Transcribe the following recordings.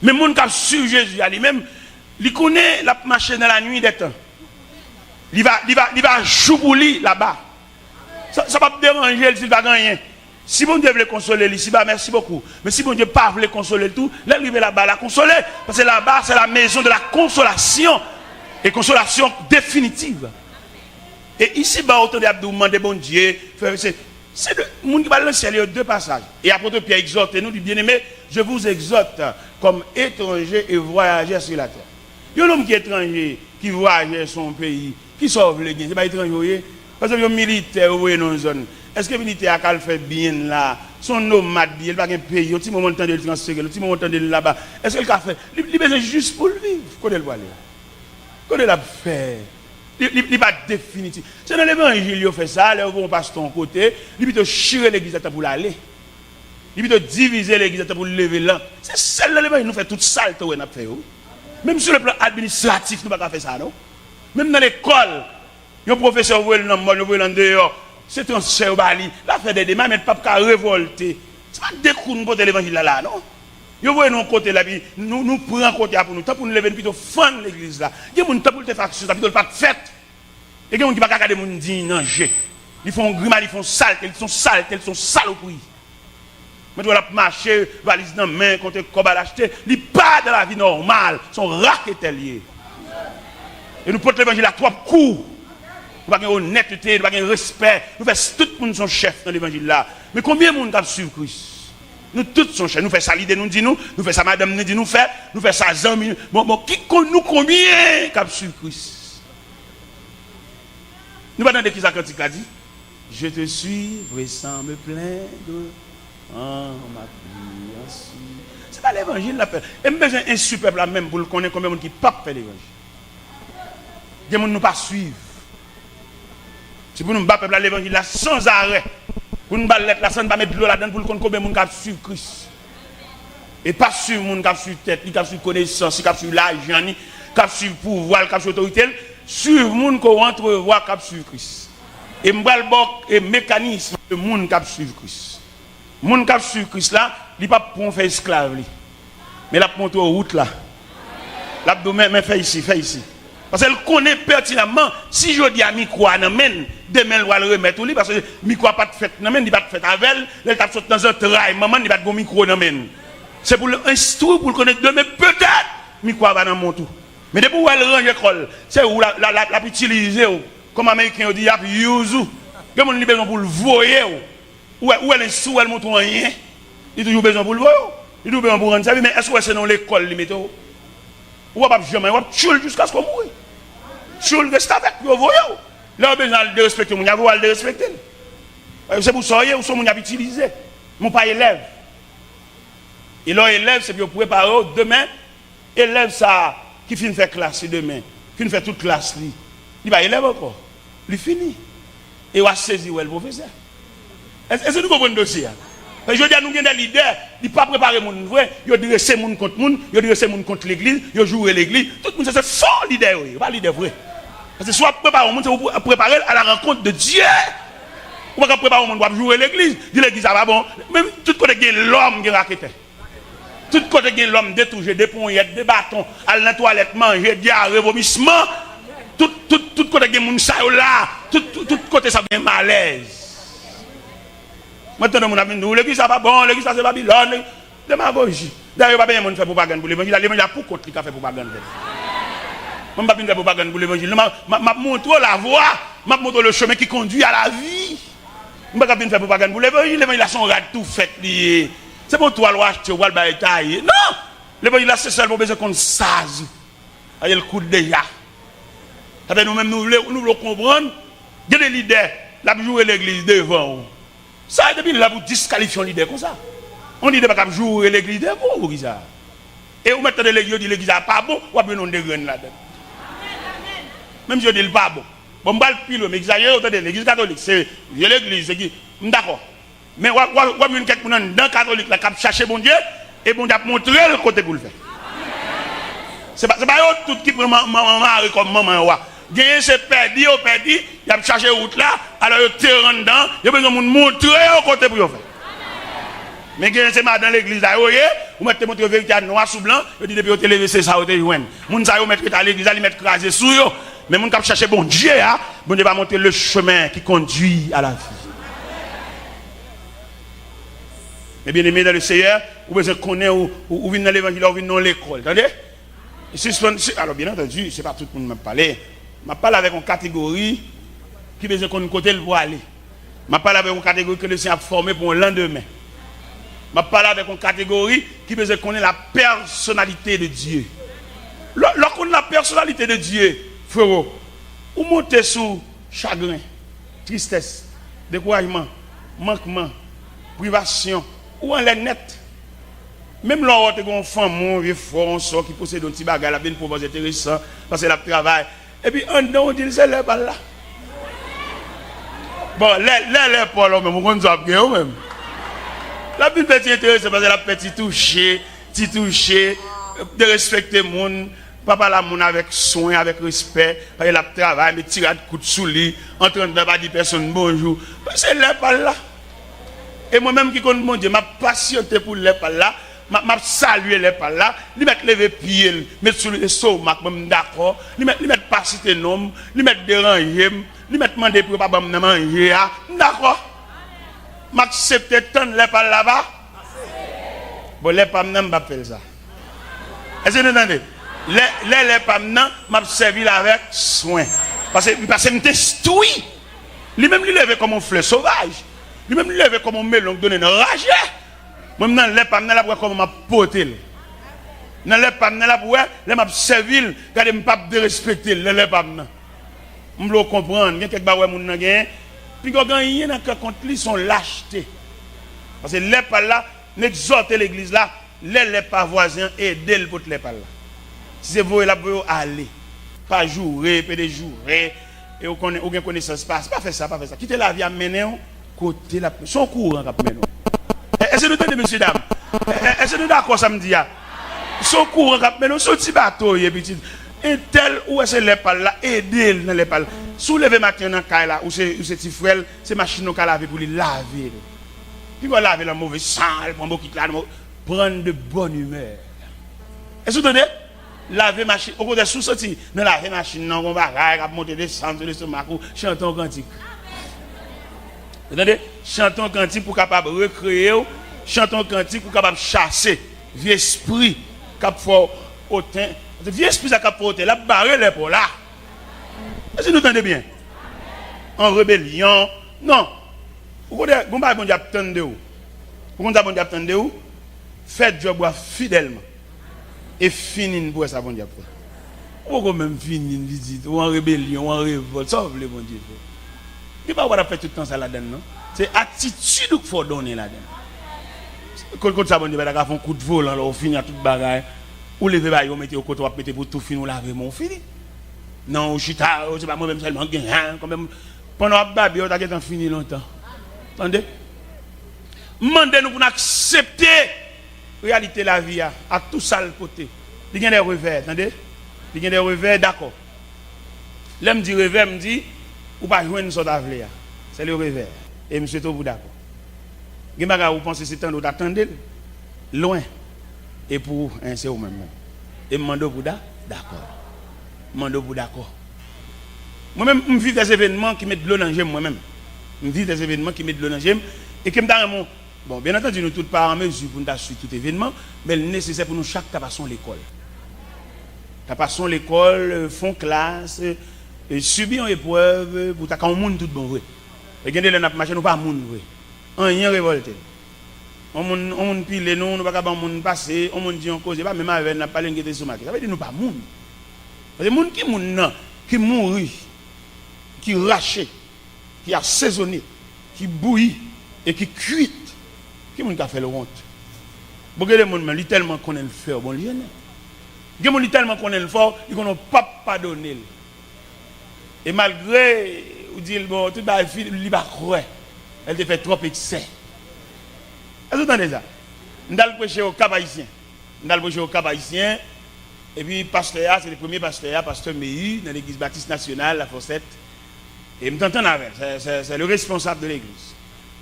Mais les gens qui suivent Jésus, lui-même, il connaît la marcher dans la nuit des temps. Il va jouer pour lui là-bas. Ça ne va pas déranger s'il va gagner. Si bon Dieu veut consoler, il va merci beaucoup. Mais si bon Dieu pas veut consoler tout, là il va là-bas la consoler. Parce que là-bas, c'est la maison de la consolation. Et consolation définitive. Et ici, autant de demander bon Dieu, c'est le monde qui va le ciel, il y a deux passages. Et apôtre Pierre exhorte, et nous dit bien aimé, je vous exhorte comme étranger et voyageur sur la terre. Il y a un homme qui est étranger, qui voyage son pays, qui sauve les gains. Ce n'est pas étranger. Parce que les militaires, dans une zone. Est-ce que le militaire a fait bien là? Son nomade, il n'a pas un pays, il y a un petit moment de temps de le transférer, un petit moment de temps de là-bas. Est-ce qu'il a fait? Il a besoin juste pour le vivre. Comment il va aller? Comment il a fait? Il n'est pas définitif. C'est dans l'évangile qu'il fait ça, là, on passe ton côté, il peut chirer l'église pour l'aller. Il peut diviser l'église pour le lever là. C'est celle-là, l'évangile nous fait toute sale, on a fait. Même sur le plan administratif, nous ne pouvons pas faire ça, non? Même dans l'école, il y a un professeur qui est en dehors, c'est un cher bali, la fait des démarches, mais le pape a révolté. Ce n'est pas des coups de côté l'évangile là, non? Vous voyez, nous, côté là, nous prenons côté pour nous, tant pour nous lever, plutôt fendre l'église là. Il y a des gens qui ont fait ça, plutôt pas de fête. Il y a des gens qui ne peuvent pas regarder les gens dire non, ils font grimace, ils font sale, ils sont sales au prix. Mais tu vas marcher, valise dans la main, quand tu as l'acheter, ils pas dans la vie normale, ils sont raquetés liés. Et nous portons l'évangile à trois coups. Nous n'avons pas d'honnêteté, nous n'avons pas de respect. Nous faisons tout le monde son chef dans l'évangile là. Mais combien de monde suivre Christ? Nous tous sommes chefs. Nous faisons ça l'idée, nous dit nous faisons ça madame, nous dit nous faisons ça zami. Bon, qui nous combien qui suivre Christ? Nous ne pas qui ça cantique a dit? Je te suis sans me plaindre. Oh, ma fille, c'est pas l'évangile là. Et nous besoin un super peuple là même pour le connaître combien de monde qui pas fait l'évangile. Des gens ne pas suivre. C'est pour nous battre l'évangile là sans arrêt. Pour nous battre là sans mettre de l'eau là-dedans pour le connaître combien de monde qui suivre Christ. Et pas suivre monde qui suivre tête, qui suivre connaissance, qui suivre l'argent, qui suivre pouvoir, qui suivre autorité, suivre monde qui entrevoir qui suivre Christ. Et m'bral le mécanisme de monde qui suivre Christ. Monde qui suivre Christ là, il pas pour faire esclave mais la monter aux route là. L'abdomen mais fait ici. Parce qu'elle connaît pertinemment, si je dis à micro, demain elle va le remettre au lit, parce que micro n'a pas de fête, il n'a pas de fête avec elle, elle t'a sorti dans un trail, maman, il n'a pas de micro. C'est pour l'instruire, pour le connaître demain, peut-être, micro va dans mon tour. Mais depuis où elle range l'école, c'est où la utiliser, comme américain dit, il y a use, il y a besoin pour le voyer, où elle est elle montre rien, il a toujours besoin pour le voyer, il a toujours besoin pour rendre ça, mais est-ce que c'est dans l'école, limite? Ou pas jamais, ou tuer jusqu'à ce qu'on mouille. Tuer reste avec vous voyez. Là on a besoin de respecter mon vous de respecter. C'est pour ça ou son mon a utilisé. Mon pas élève. Et là élève c'est pour préparer demain élève ça qui finit faire classe demain, qui fait toute classe lui. Il va élève encore. Il finit. Et on a saisi le professeur. Est-ce que nous comprenons le dossier? Je dis à nous des leaders, ils ne pas préparer mon vrai, ils dressent mon contre moun, ils dressent mon contre l'église, ils jouent l'église. Tout le monde c'est fort leader, pas leader vrai. Parce que soit préparer mon c'est préparer à la rencontre de Dieu. Ou pas préparer mon pour jouer l'église, dire l'église ça va bon. Même tout côté qui l'homme qui raquette. Tout côté qui l'homme détouché, des poignettes, des bâtons, à la toilette manger, diarrhée, vomissement. Tout côté qui moun ça là, tout côté ça vient malaise. Maintenant, mon ami, nous, l'église, ça va bon, l'église, ça c'est Babylone, démagogie. D'ailleurs, pas bien, on fait propagande pour l'évangile. L'évangile, pour contre, il a fait propagande. Je ne vais pas faire propagande pour l'évangile. Je montre la voie, je montre le chemin qui conduit à la vie. Je ne vais pas faire propagande pour l'évangile. L'évangile, son rad tout fait. C'est pour toi, l'acheter, ou le bataille. Non! L'évangile, c'est seulement besoin qu'on sase. Il y a le coup déjà. Nous-mêmes, nous voulons comprendre. Il y a des leaders, la jouer l'église devant. Ça, depuis là, vous disqualifiez un leader comme ça. On dit pas jouer l'église de bon, ou ça. Et vous mettez l'église à pas bon, ou bien on dégraine là-dedans. Même si je dis pas bon. Bon, je ne vais pas le mais l'église catholique, c'est l'église qui. D'accord. Mais vous avez quelqu'un dans le catholique qui a cherché bon Dieu, et bon Dieu a montré le côté pour le faire. Ce n'est pas tout qui prend maman comme maman. Gagner c'est perdu, il a cherché route là, alors il te rend dedans, il a besoin de montrer au côté pour le faire. Mais c'est dans l'église là, vous mettez votre vérité noir sous blanc, vous dites depuis au télé c'est ça vous te joindre. Moun ça vous mettre à l'église, ils mettre crasé sous yo. Mais moun qui chercher bon Dieu bon Dieu va montrer le chemin qui conduit à la vie. Mais bien aimé dans le Seigneur, vous besoin connaître ou venir dans l'évangile ou venir dans l'école, entendez? Alors bien entendu, c'est pas tout le monde m'a parlé. M'a parlé avec une catégorie qui besoin qu'on côté le pour aller. M'a parlé avec une catégorie que le Seigneur a formé pour le lendemain. Je parle avec une catégorie qui veut connaître la personnalité de Dieu. Lorsqu'on a la personnalité de Dieu, frère, vous montez sous chagrin, tristesse, découragement, manquement, privation, ou en l'air net. Même lorsque vous avez une femme, un fort, qui possède un petit bagage, la pour vous intéressant, parce que la travail. Et puis, on dit, c'est là, là. Bon, là, pas là, mais vous connaissez même. La plus petite intéressée parce que la petite touché, de respecter le monde, papa la monde avec soin, avec respect, parce que la travail, mais tirer de coups de sous lit, en train de ne pas dire personne bonjour. C'est là par là. Et moi-même qui connais mon Dieu, m'a patienté pour les par là, m'a salué les par là, lui mettre lever pied, mettre sur le saut, même d'accord, lui mettre pas citer nom, lui mettre déranger, lui mettre demander pour papa me manger, d'accord. M'accepter tant les pas là-bas. Bon, les pas m'en pas faire ça. Est-ce que vous entendez? Les pas m'a servi avec soin. Parce que m'instruit. Lui-même lui levé comme un fleur sauvage. Lui-même lui levé comme un melon donné une rage. Moi maintenant les pas là pour comme m'a porter. Dans les pas là pour les m'a servi, garder m'pas de respecter les pas là. M'lo comprendre, il y a quelques baoué moun nan gen. Puis quand il y a contre lui sont lâchetés. Parce que les pas là, n'exhorter l'église là, les pas voisins aider le pour les pas là. Si c'est vous là pour aller, pas jouer, pas de jouer et aucune connaissance pas faire ça, pas faire ça. Quitter la vie à mener côté la son courant cap mener. Est-ce que nous entendez messieurs dames? Est-ce que nous d'accord samedi là? Son courant cap mener son petit bateau et petit et tel où est-ce les pas là aider dans les pas. Soulever matin dans caille là ou c'est petit frère, c'est machine qu'on laver pour les laver. Puis on laver la mauvaise sang, prendre beaucoup là, prendre de bonne humeur. Est-ce que vous entendez? Laver machine, au côté sous sorti, dans laver machine non on va monter descendre sur le stomac, chanter un cantique. Vous entendez? Chanter un cantique pour capable recréer, chanter un cantique pour capable chasser vieux esprit cap fort autant. Vieux esprit ça cap fort la barrer les pour là. Est-ce que vous entendez bien? En rébellion. Non. Vous connaissez, vous ne pouvez pas attendre où. Vous connaissez pas attendre où. Faites job fidèlement. Et finissez pour ça, bon Dieu. Vous pouvez même finir une visite, ou en rébellion, ou en révolte. Ça, vous voulez, bon Dieu. Il ne faut pas faire tout le temps ça là-dedans, non? C'est attitude qu'il faut donner là-dedans. Quand ça, bon Dieu, vous avez un coup de vol, alors vous finissez tout le bagage. Ou levez, vous mettez au côté, vous mettez pour tout finir, vous lavez, mon fini. Non, je suis c'est pas moi-même seulement, quand même. Pendant que babi, on a fini longtemps. Attendez? Mandez-nous pour accepter la réalité de la vie à tout ça le côté. Il y a des revers, attendez? Il y a des revers, d'accord. Là, me dit revers, me dit, ou pas jouer une sorte d'avenir. C'est le revers. Et monsieur, tout vous d'accord. Vous pensez que c'est temps d'attendre loin. Et pour un c'est vous-même. Et me demande pour d'accord. Mando pour d'accord. Moi-même, je vis des événements qui mettent de l'eau dans le gemme moi-même. Je vis des événements qui mettent de l'eau dans le gemme. Et qui me donnent bon, bien entendu, nous tous pas en mesure pour nous suivre tout événement, mais le nécessaire pour nous chaque passons l'école. Passons l'école, font classe, subir une épreuve, pour ta monde tout bon. Et gagner les machines, nous pas monde. Rien révolté. On monde pile nous, nous pas capable monde passer, on monde dit en cause, pas même avec n'a pas l'ingénieur sur marché. Ça veut dire nous pas monde. Parce que les gens qui mourent, qui rachent, qui assaisonnent, qui bouillent et qui cuit, qui ont fait le honte. Beaucoup de gens qui tellement connaissent le faire, bon, il y a des gens qui tellement connaissent le faire, ils ne pas pardonner. Et malgré, vous dites, bon, tout le monde il va croire, elle te fait trop excès. Est-ce que vous entendez ça? Nous allons prêcher au Cap haïtien. Nous allons prêcher au Cap haïtien. Et puis, pasteur, c'est le premier pasteur, pasteur Mehu, dans l'église baptiste nationale, la Fossette. Et je m'entends avec, c'est le responsable de l'église.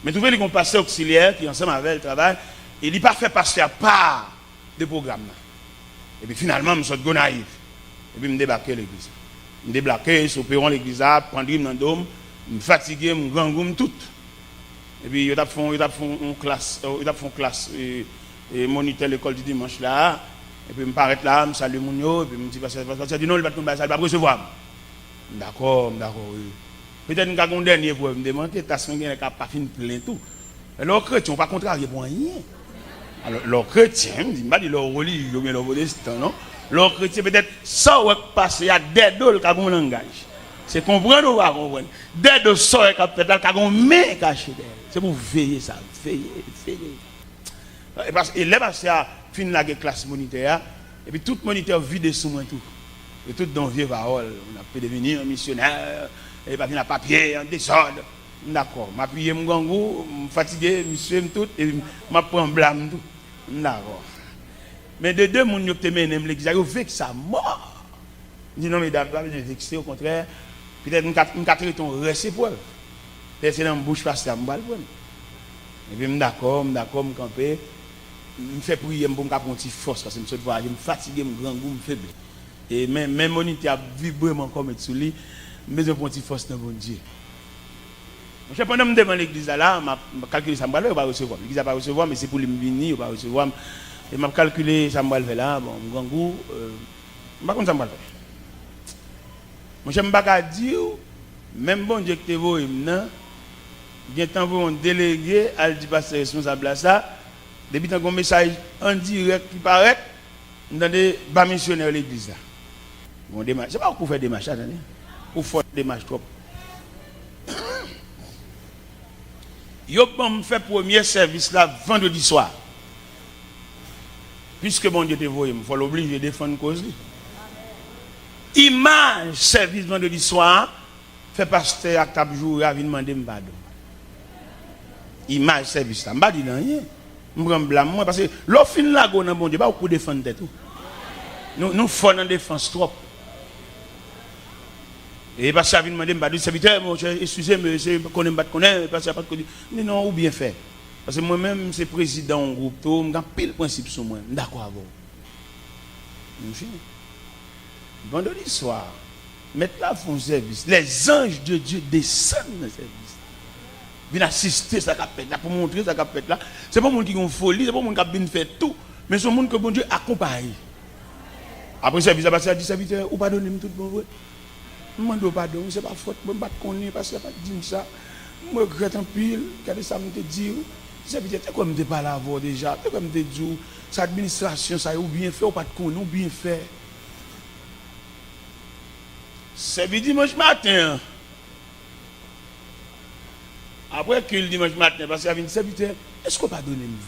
Mais vous voyez qu'on pasteur auxiliaire qui ensemble avec le travail, Et il pas fait passer à part de programme. Et puis finalement, je suis naïf. Et puis je débarque l'église. Je débarque sur le perron de l'église, prendre dans le dôme, je fatigué, je gangoum tout. Et puis ils font une classe, et moniteur l'école du dimanche là. Et puis je m'arrête là, je salue mon yo, et puis je me dis, pasteur dit non, il va tomber, ça va pas recevoir. D'accord, oui. Peut-être que j'ai un dernier pour me demander, ta soeur n'a pas fini plein tout. Alors chrétien, pas contrarié pour rien. Alors, leur chrétien, je ne dis pas de leur religion, mais leur protestant, non? Leur chrétien, peut-être, ça va passer à des deux qui ont un langage. C'est comprendre ou pas comprendre? Des deux ça qui ont un main caché d'elle. C'est pour veiller ça, veiller. Et là, c'est à fin de la classe monétaire, et puis tout moniteur vide sous moi tout. Et tout dans vieux paroles. On a pu devenir un missionnaire, et pas venir à papier, en désordre. D'accord. Je m'appuie mon gangou, je suis fatigué, je suis tout, et je prends blâme tout. D'accord. Mais de deux personnes qui ont mené l'église, ils ont vécu ça mort. Je dis non, mesdames, je vais vexer, au contraire. Peut-être que je vais traiter ton récépol. Peut-être que c'est dans ma bouche, parce que je vais le prendre. Et puis, je suis d'accord, je camper. Je fais prier pour me faire une petite force, parce que je suis fatigué, je suis grand goût, je suis faible. Et même mon unité a vibré comme être sous lui, je besoin d'une petite force dans mon Dieu. Je suis pendant que je devant l'église là, je calcule ça, je ne vais pas recevoir. L'église va pas recevoir, mais c'est pour les venir, je ne vais pas recevoir. Et je calculé ça, je vais là, bon, grand goût, je ne sais pas ça va faire. Je ne sais pas dire, même bon Dieu que tu vois, il y a temps pour un délégué, elle dit passer responsable à ça, depuis tant qu'on message en direct qui paraît, dans des bas missionnaires de l'église là. Bon, démarche, c'est pas pour faire des démarches, attendez. Pour faire des démarches trop. Yo bon fait premier service là vendredi soir. Puisque bon Dieu te voye, il faut l'obliger de défendre cause. Image service vendredi soir, fait pasteur à table jour à venir demander pardon. Image service là, m'pa dit rien. M'prend blâme moi parce que l'offre là go dans bon Dieu pas pour défendre tout. Nous faut dans défense trop. Et parce que ça vient demander pardon serviteur, mon cher, excusez-moi, c'est connais pas connais parce que pas de non ou bien fait. Parce que moi-même c'est président du groupe, tout, m'ga pile principe sur moi. D'accord avec vous. Vendredi soir, mettre là font service. Les anges de Dieu descendent dans le service. Viennent assister ça capette là pour montrer ça capette là. C'est pas monde qui ont folie, c'est pas monde qui a fait tout, mais c'est monde que bon Dieu accompagne. Après service, ça dit serviteur, ou pardonnez-moi tout bon vrai. Je demande pardon, c'est pas faute, je ne pas connaître parce que pas dit ça. Je regrette un pile, regardez ça me dit. Serviteur, c'est comme me parler avant déjà, c'est comme me dit cette administration ça ou bien fait ou pas de connaître ou bien fait. C'est dimanche matin. Après que le dimanche matin, parce qu'il y avait une serviteur, est-ce qu'on va donner une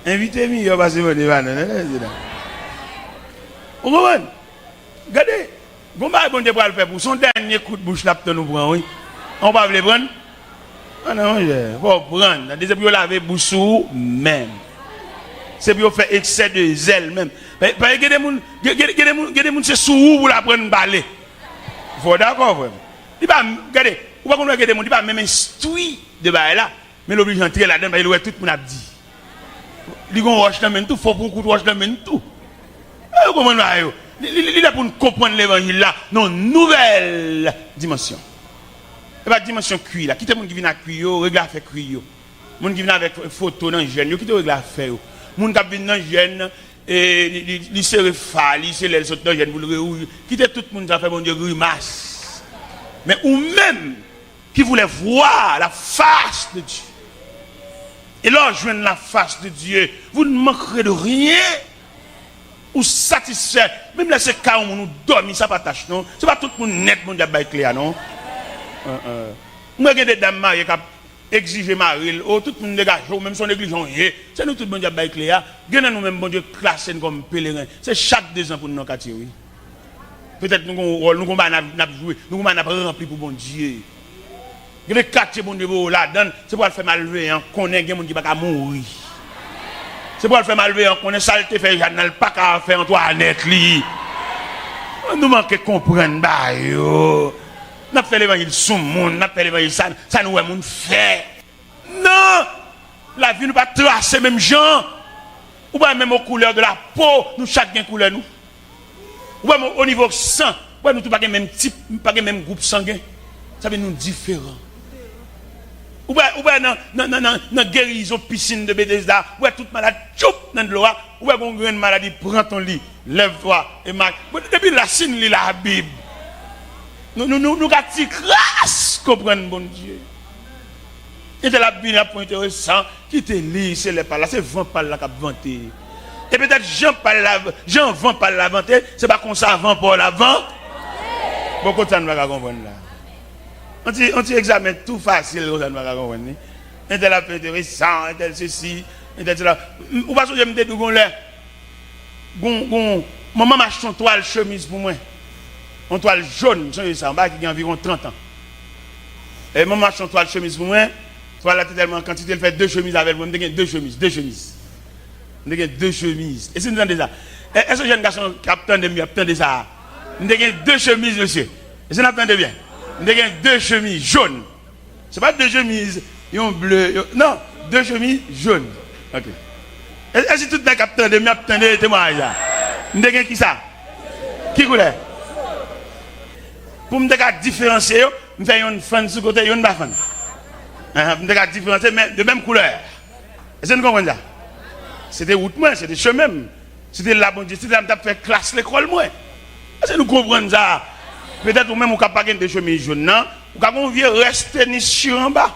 vraie? Invitez-moi, parce que vous avez vous comprenez? Regardez, bon Dieu va le faire pour son dernier coup de bouche là pour nous prendre, oui. On va le prendre? Ah non, il faut prendre. C'est pour laver bouche même. C'est pour faire excès de zèle même. Parce que des gens c'est sous pour la prendre balai. Vous d'accord vraiment? Il va regardez, vous va comprendre que des gens il va même instruire de bail là, mais l'oblige d'entrer là-dedans, il doit tout le monde a dit. Il gon roche dans même tout, faut pour coup roche dans même tout. Vous comprenez pas yo? Il est pour nous comprendre l'évangile là, non nouvelle dimension. Et pas dimension cuit là, qui est monde qui vient à cuit yo, regarde fait cuit yo. Monde qui vient avec photo dans jeune yo, qui te regarde fait yo. Monde qui vient dans jeune et il se refale, il se lève sur dans jeune pour le qui tout le monde ça fait bon Dieu grimace. Mais ou même qui voulait voir la face de Dieu. Et là, joindre la face de Dieu, vous ne manquerez de rien. Ou satisfait. Même là, c'est quand on nous dormit, ça pas tâche, non? C'est pas tout le monde net, mon diable clair, non? Moi, j'ai des dames mariées qui exigent Maril, oh, tout le monde dégage, même son église, c'est nous tout le monde diable clair. Gagnons nous-mêmes, bon Dieu, classés comme pèlerins. C'est chaque 2 ans pour nous quartier, oui. Peut-être nous avons joué, nous avons rempli pour bon Dieu. Les quartiers, bon Dieu, là-dedans, c'est pour le faire mallever, qu'on ait des gens qui ne peuvent pas mourir. C'est pour le faire mallever, qu'on ait saleté, fait Jeanne, pas qu'à faire Antoinette, li. Nous manquons de comprendre, bah, yo. Nous avons fait l'évangile sous le monde, nous avons fait l'évangile, ça nous a fait. Non, la vie nous pas tracer même gens. Ou pas même aux couleurs de la peau, nous chacun couleur nous. Ou pas au niveau sang, ou nous pas même type, pas même groupe sanguin. Ça veut nous différents. Ou pas dans guérison piscine de Bethesda, ou toute malade choup dans de l'eau, ou pas une grande maladie prends ton lit, lève-toi et marche. Depuis la signe lit la Bible. Nous gâtis grâce comprendre bon Dieu. Et de la Bible point intéressant qui te lit c'est les paroles, c'est vent par là qui a vanté. Et peut-être Jean vend par la vanté, c'est pas comme ça vent par l'avant. Beaucoup de ça ne va pas comprendre là. On dit examen tout facile, ça ne va pas comprendre. Et de la Bible intéressant, et de ceci, et de cela. Ou pas que je me dis d'où là. Maman m'a acheté une toile chemise pour moi. Une toile jaune, ça en bas qui a environ 30 ans. Et maman m'a acheté une toile chemise pour moi. Toile là tellement quantité, elle fait 2 chemises avec moi, je deux chemises. Je ai 2 chemises. Et si nous entendez ça, est-ce que jeune garçon qui attend de mieux, attend de ça? Je ai 2 chemises, monsieur. Et si vous entendez bien, je ai 2 chemises jaunes. Ce n'est pas 2 chemises, bleu. Non, 2 chemises jaunes. Ok. Est-ce que tout le monde attend de mieux, attend de témoignage? Je ai qui ça? Qui couleur? Pour me différencier, je fais une fan sur le côté et une fan. Je me différencier, mais de même couleur. Est-ce que vous comprenez ça? C'était route moi, c'était chemin. C'était la bonne justice, là, on fait classe l'école moi. Est-ce que nous comprenons ça? Peut-être ou même on n'a pas de chemin jaune, non? Ou quand on vient rester ni sur en bas.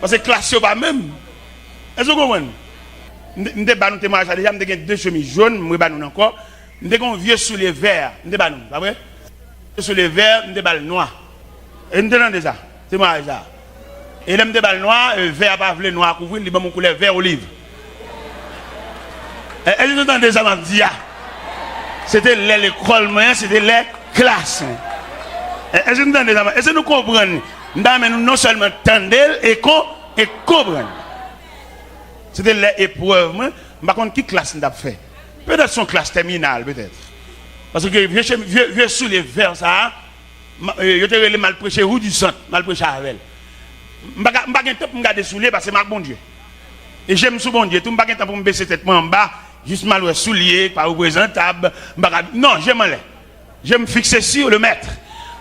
Parce que classe pas même. Est-ce que vous comprenez? Nous avons témoignage déjà, nous avons 2 chemises jaunes, nous avons encore. Nous avons vieux sous les verts, nous avons, pas vrai? Sous les verts, nous avons noir. Et nous avons déjà, témoignage ça. Et là, nous avons noir, vert pas vle noir couvrir, nous avons couleur vert olive. Est-ce que vous entendez ça, m'a dit? C'était l'école, c'était les classes. Est-ce que vous entendez ça? Est-ce que nous comprenons? Nous non seulement entendons et comprenons. C'était les épreuves. Par contre, qui classe nous a fait? Peut-être son classe terminale, peut-être. Parce que vieux sous les vers, ça, je te mal prêché ou du centre, mal prêché avec elle. Je ne vais pas temps pour me garder sous les parce que c'est mon Dieu. Et j'aime sous bon Dieu. Tout le monde temps pour me baisser tête en bas. Juste mal soulier, pas représentable. Non, j'aime l'air. Je me fixer sur le maître.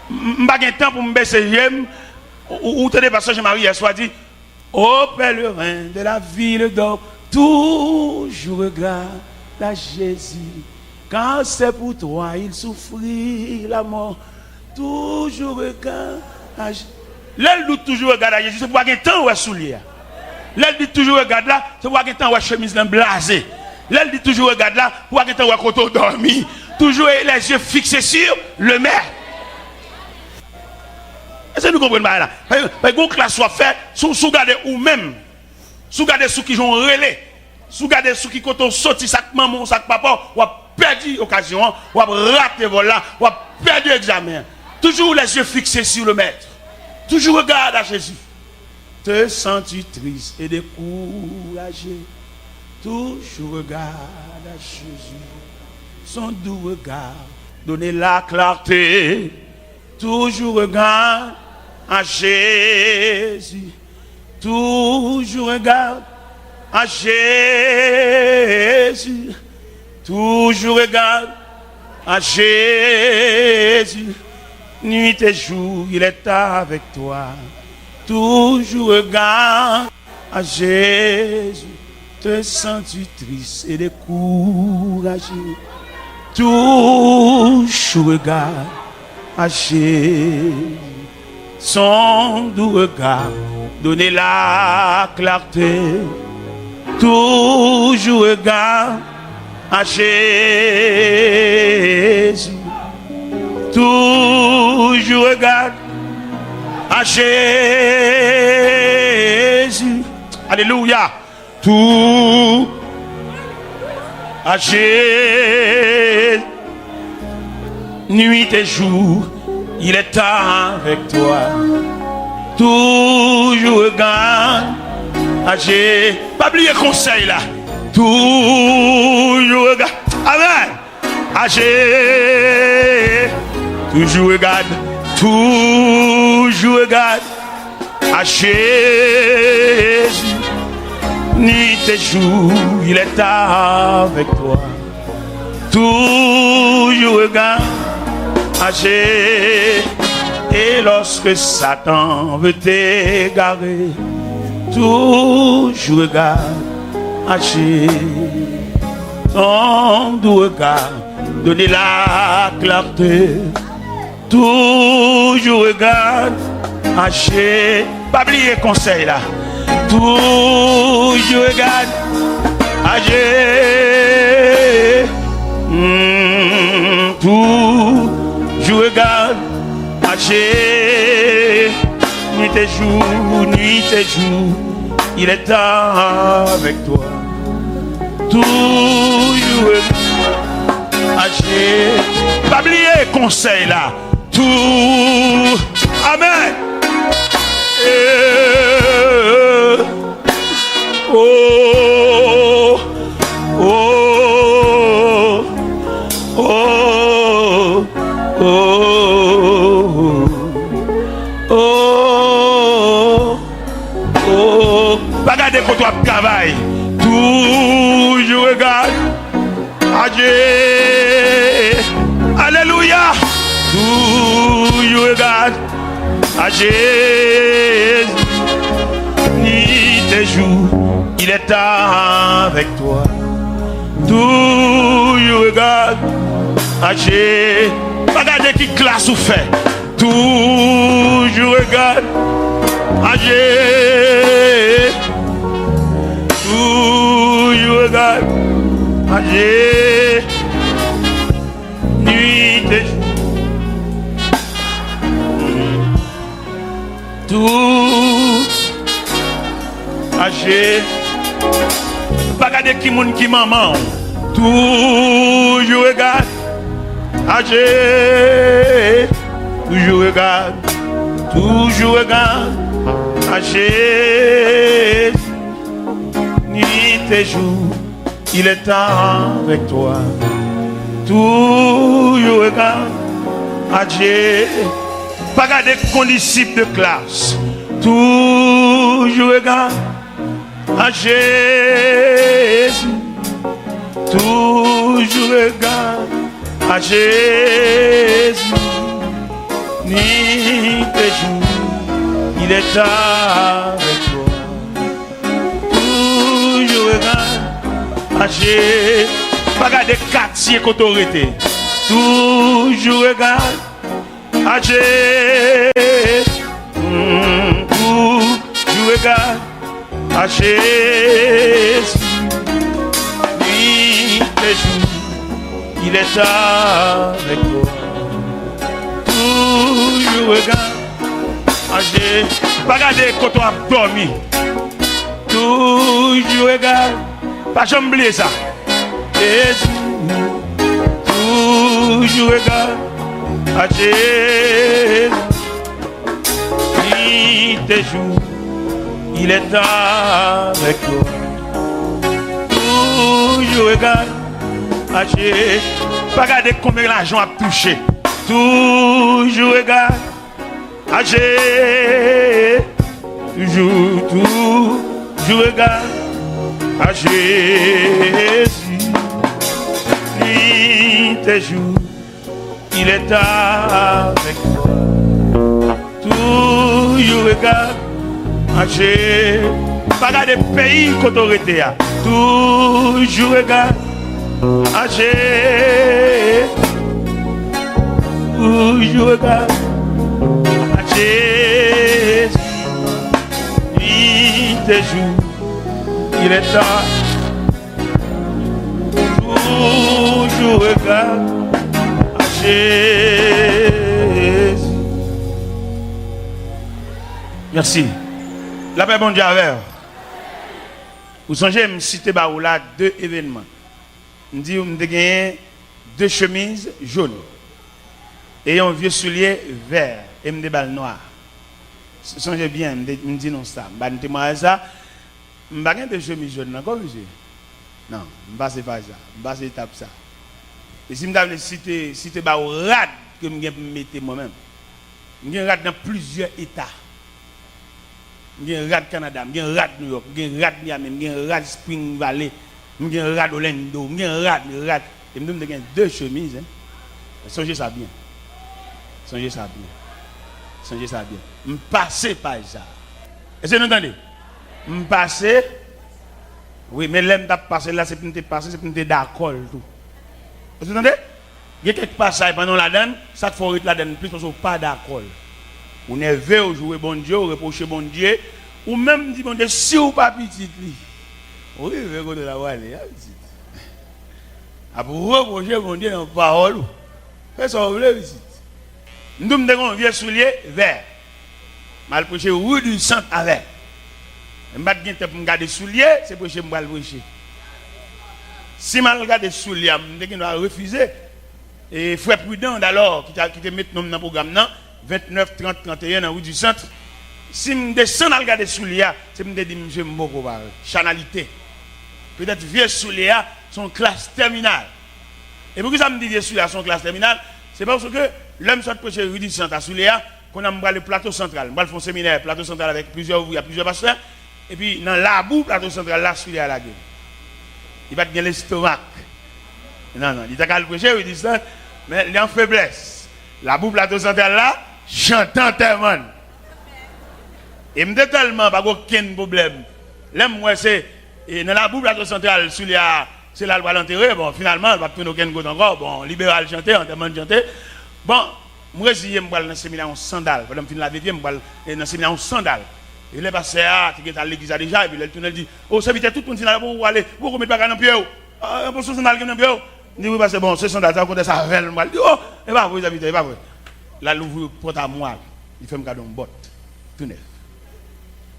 Je n'ai pas de temps pour me baisser. J'aime. Ou tu es parce que je m'arrive hier soir dit ô pèlerin de la ville d'or, toujours regarde à Jésus. Quand c'est pour toi, il souffrit la mort. Toujours regarde à Jésus. L'aile dit toujours regarde à Jésus. C'est pour avoir un temps où elle soulier. L'aile dit toujours regarde là. C'est pour avoir un temps où elle chemise blasée. Là, elle dit toujours, regarde là, pour avoir un temps dormi, toujours les yeux fixés sur le maire. Est-ce que nous comprenons pas là? Parce que classe soit fait, sous garder ou même, sous garder ceux qui ont relais, sous garder ceux qui ont sorti sac maman, sac papa, ou a perdu l'occasion, ou a raté voilà, ou a perdu l'examen. Toujours les yeux fixés sur le maître. Toujours regarde à Jésus. Te sens-tu triste et découragé? Toujours regarde à Jésus, son doux regard, donner la clarté. Toujours regarde à Jésus, toujours regarde à Jésus, toujours regarde à Jésus. Nuit et jour, il est avec toi. Toujours regarde à Jésus. Te sens-tu triste et découragé? Toujours regarde à Jésus, son doux regard, donner la clarté. Toujours regarde à Jésus, toujours regarde à Jésus. Alléluia. Tout à Jésus, nuit et jour, il est avec toi. Toujours regarde à Jésus. Pas oublier conseil là. Toujours regarde. Amen. À Jésus. Toujours regarde. Toujours regarde à Jésus. Nuit et jour, il est avec toi. Toujours regarde à Jésus. Et lorsque Satan veut t'égarer, toujours regarde à Jésus. Ton doux regard, donner la clarté. Toujours regarde à Jésus. Pas oublier conseil là. Toujours regarde à Jésus. Toujours regarde à Jésus. Nuit et jour, il est avec toi. Toujours à Jésus. Pas oublier conseil là. Tout. Amen. Oh, oh, oh, oh, oh, oh. Regardez quand tu travailles. Toujours regarde à Dieu. Alléluia. Toujours regarde à Jésus. Nuit et jour, il est avec toi. Toujours regarde à Jésus. Regardez qui classe ou fait. Toujours regarde à Jésus. Toujours regarde à Jésus. Nuit et jour. Tout âgé, pas regarder qui moun qui maman, toujours regarde, âgé, toujours regarde, âgé, nuit et jour, il est avec toi, toujours regarde, âgé. Pas garder condisciple de classe. Toujours regarde à Jésus. Toujours regarde à Jésus. Nuit et jour, il est avec toi. Toujours regarde à Jésus. Pas garder quartier qu'autorité. Toujours regarde à Jésus. Toujours regarde à Jésus. Nuit et jour, il est avec toi. Toujours regarde à Jésus. Pas regarder quand on a dormi. Toujours regarde. Pas jamais oublier ça. Jésus. Toujours regarde à Jésus. Nuit et jour, il est avec toi. Toujours regarde à Jésus. Pas regarder combien l'argent a touché. Toujours regarde à Jésus. Toujours regarde à Jésus. Nuit et jour, il est avec toi. Toujours regarde à Jésus. Pas regarder pays qu'autorité a. Toujours regarde à Jésus. Toujours regarde à Jésus. Nuit et jour, il est là. Toujours regarde à Jésus. Merci. La paix, bon Dieu avec. Vous songez, je cite là deux événements. Je dis, je gagné deux chemises jaunes et un vieux soulier vert et des balles noires. Songez bien, je dis non ça. Je ne ça. Je n'ai pas de chemise jaune, d'accord, monsieur? Non, je ne passe pas ça. Je passe étape ça. Et si je me citer rad que je mette moi-même, je rad dans plusieurs états. j'ai rat Canada, j'ai rat New York, j'ai rat Miami, j'ai rat Spring Valley, j'ai rat Orlando, j'ai rat. Et me donne deux chemises. Hein. Songez ça bien. Songez ça bien. Songez ça bien. Me passer par ça. Est-ce que vous entendez? Me passer. Oui, mais l'aime t'a passé là, c'est pour nous passer, c'est pour nous d'accord tout. Est-ce que vous entendez? Il y a quelques passages pendant la donne, ça te faut la donne plus parce que vous pas d'accord. Vous nerveux, vous jouez bon Dieu, vous reprochez bon Dieu, ou même dit bon Dieu, si vous pas petit, oui, vous regardez la voix, petit. Après, vous reprochez bon Dieu dans la parole. Faites ça, vous voulez, petit. Nous avons un vieux soulier vert. Mal prêché, rue du centre avec. Je ne vais pas regarder souliers, c'est pour que je vais prêcher. Si je regarde les souliers, je vais refuser. Et frère Prudent, alors, qui te met dans le programme, 29, 30, 31 dans la rue du centre. Si je descends dans le souliers, c'est pour me dire, monsieur Mboko, chanalité. Peut-être vieux souliers sont classe terminale. Et pourquoi ça me dit vieux souliers sont classe terminale? C'est parce que l'homme soit prêcher rue du centre à souliers, qu'on a le plateau central. On va faire un séminaire, plateau central avec il y a plusieurs pasteurs. Et puis, dans la boue, plateau central, là, souliers à la gueule. Il va te gagner l'estomac. Non, il t'a qu'à le prêcher, il dit ça. Mais il est en faiblesse. La boue plateau central là, chantant tellement. Et me dit tellement, pas aucun problème. L'aime, moi, c'est, dans la boue plateau central, c'est là le va l'enterrer. Bon, finalement, il va tourner aucun côté encore. Bon, libéral chanter, enterrement chanter. Bon, moi, je vais dans le séminaire en sandales. Pendant que je vais dans le séminaire en sandales. Il est passé à l'église déjà, et puis il tourne et dit, oh, ça veut dire tout le monde pour aller, vous remettez pas dans le pied. Ah, pour ce sandal qui est dans le pied. Il dit, oui, c'est bon, ce sandal, ça compte ça velle. Il dit, oh, et pas vous habitez, et pas vous. Là, l'ouvre porte à moi, il fait me garder une botte, tout neuf.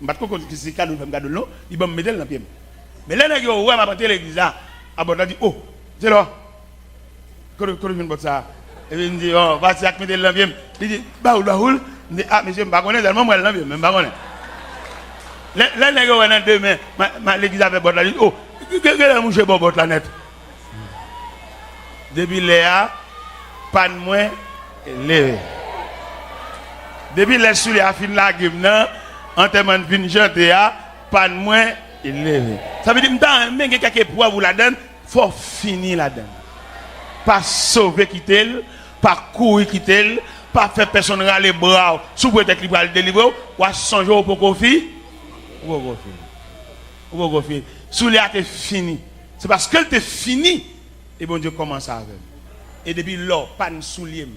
Je ne sais pas si c'est le cas de me garder l'eau, il va me mettre dans le pied. Mais là, il ouais, m'a porté l'église là, à bord, il dit, oh, c'est là. Quand je viens de ça, et il me dit, oh, va te mettre dans le pied. Il dit, baoul, il dit, ah, monsieur, je ne sais pas, tellement moi, je ne sais pas. Là, les gars, dans deux mains, l'église avait bot là, dit, oh, qu'est-ce que mouche bon bot là net? Depuis Léa, pas de moins, levé. Depuis les souliers à fin de la game, en termes de fin chanter, pas de moins, levé. Ça veut dire que même quelqu'un pour vous la donne, il faut finir la donne. Pas sauver quitter, pas courir quitter, pas faire personne râler les bras, sous prétexte qu'il va le délivrer, ou à 100 jours pour qu'on fasse. Soulier est fini. C'est parce qu'elle est finie. Et bon Dieu commence à avec. Et depuis là, pas de soulier.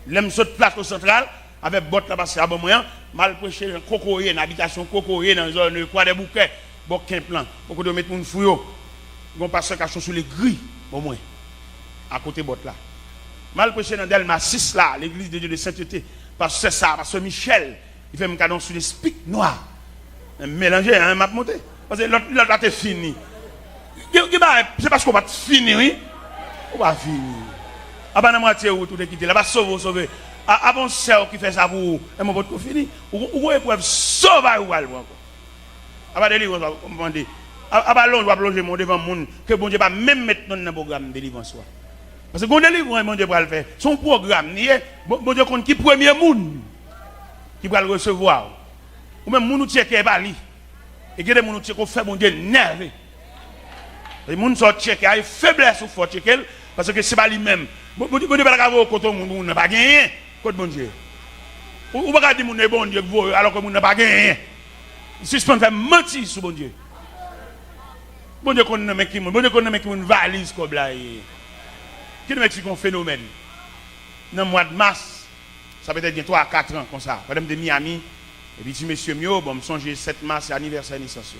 L'aime saute plateau central, avec botte là-bas, c'est à bon moyen. Mal prêché dans Cocoye, une habitation Cocoye, dans une zone quoi des bouquets. Bon, qu'un plan. Beaucoup de mettre mon fouillot. Ils vont passer cachot sur les grilles, au moins. À côté botte là. Mal prêché dans Delma 6 là, l'église de Dieu de sainteté. Parce que c'est ça, parce que Michel. Il fait un cadeau sur les spics noirs. Mélanger, hein, m'a monté. Parce que l'autre là, t'es fini. C'est parce qu'on va finir, oui. On va finir. Avant de moitié, où tout est quitté. Là, va sauver. Avant c'est qui fait ça pour vous. Et mon pote, fini. Ou épreuve sauver ou aller encore. Avant de livrer, on va demander. Avant l'on doit plonger mon devant le monde. Que bon Dieu va même mettre dans le programme de délivrance. Parce que quand on délivre, mon Dieu va le faire. Son programme, bon Dieu compte qui premier monde. Qui va le recevoir. Ou même moun qui est bali. Et que des moun qui fait mon Dieu nerveux. Les moun sont checker, il faiblesse ou faut checker parce que c'est pas lui même. Bon Dieu pas la voir côté moun n'a pas gagné. Côté bon Dieu. Ou pas dire moun est bon Dieu alors que moun n'a pas gagné. Il suspend faire mentir sur bon Dieu. Bon Dieu connaît mais qui bon Dieu connaît mais qui une valise comme là. Qui est un phénomène. Dans le mois de mars ça peut être bien 3 à 4 ans comme ça. Madame de Miami, et puis si monsieur Mio, bon, me songe 7 mars, c'est anniversaire de naissance.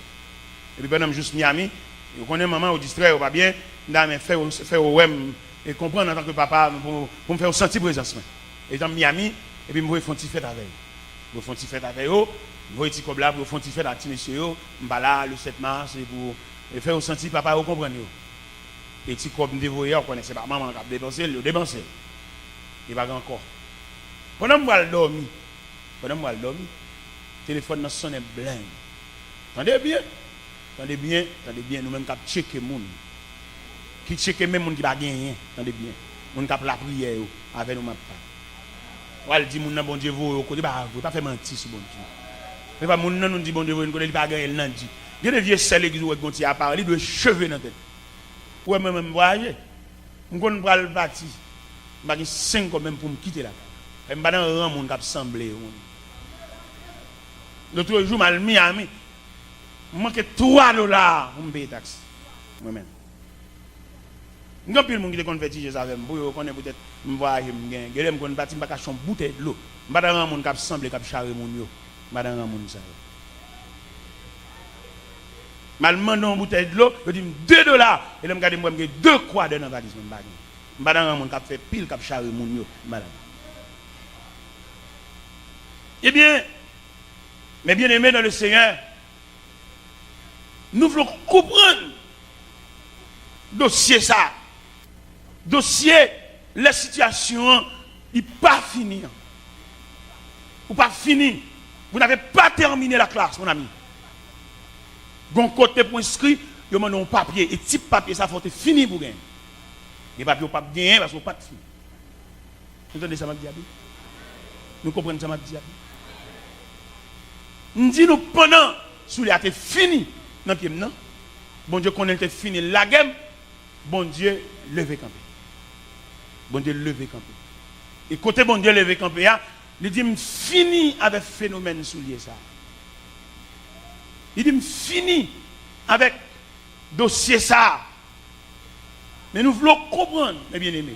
Et puis pendant juste Miami, vous connaissez maman au distrait, ou pas bien, mais faire au web et comprendre en tant que papa pour me faire sentir présence. Et dans Miami, et puis me faire une petite fête avec. Vous faites une petite fête avec eux, vous voyez comme là, vous faites une petite fête avec petit monsieur, je là le 7 mars, et pour faire sentir papa, vous comprenez. Et petit comme dévoyé, vous connaissez pas, maman qui a dépensé, il a dépensé. Il va encore. Pendant que je dormi, le téléphone sonne blanc. Attendez bien, nous-mêmes qui checker les gens. Qui checker même les gens qui ne gagnent rien. Attendez bien. Les gens qui la prière avec nous. On dit mon bon Dieu vous côté pas faire mentir sur bon Dieu. Mais pas mon nous dit bon Dieu vous ne pas gagner nan dit. Il y a des vieux sel l'église où gonti à parler de cheveux dans tête. Ouais même voyager. On connait pas le parti. M'a 5 quand même pour me quitter là. Et m'pa dans rang moun k'ap semblé. L'autre jour mal Miami. Manque $3 pour me payer taxe. Moi même. N'gon pile moun qui te converti ça avec pour yo connait peut-être me voyager me gain. Gèlè me connait parti m'pa ka chon bouteille de l'eau. M'pa dans rang moun k'ap semblé k'ap charrer moun yo. M'pa dans rang moun ça. Mal mandon une bouteille de l'eau, je dis $2 et là me garder moi me 2 croix dans valise me bagage. M'pa dans monde qui fait pile qui charrer moun yo malade. Eh bien mes bien-aimés dans le Seigneur, nous voulons comprendre dossier ça. Dossier la situation il pas fini. Ou pas fini. Vous n'avez pas terminé la classe mon ami. Gon côté pour inscrit, yo mandon un papier et type papier ça faut être fini pour gagner. Les papiers pas gagner parce qu'on pas fini. Vous entendez ça m'a dit? Nous comprenons ça m'a dit? Nous dit nous pendant sous les a fini dans pied non. Bon Dieu connaît était fini la game. Bon Dieu lever camper. Bon Dieu lever camper. Et côté bon Dieu lever camper, il dit fini avec phénomène soulier ça. Il dit fini avec dossier ça. Mais nous voulons comprendre, mes bien-aimés.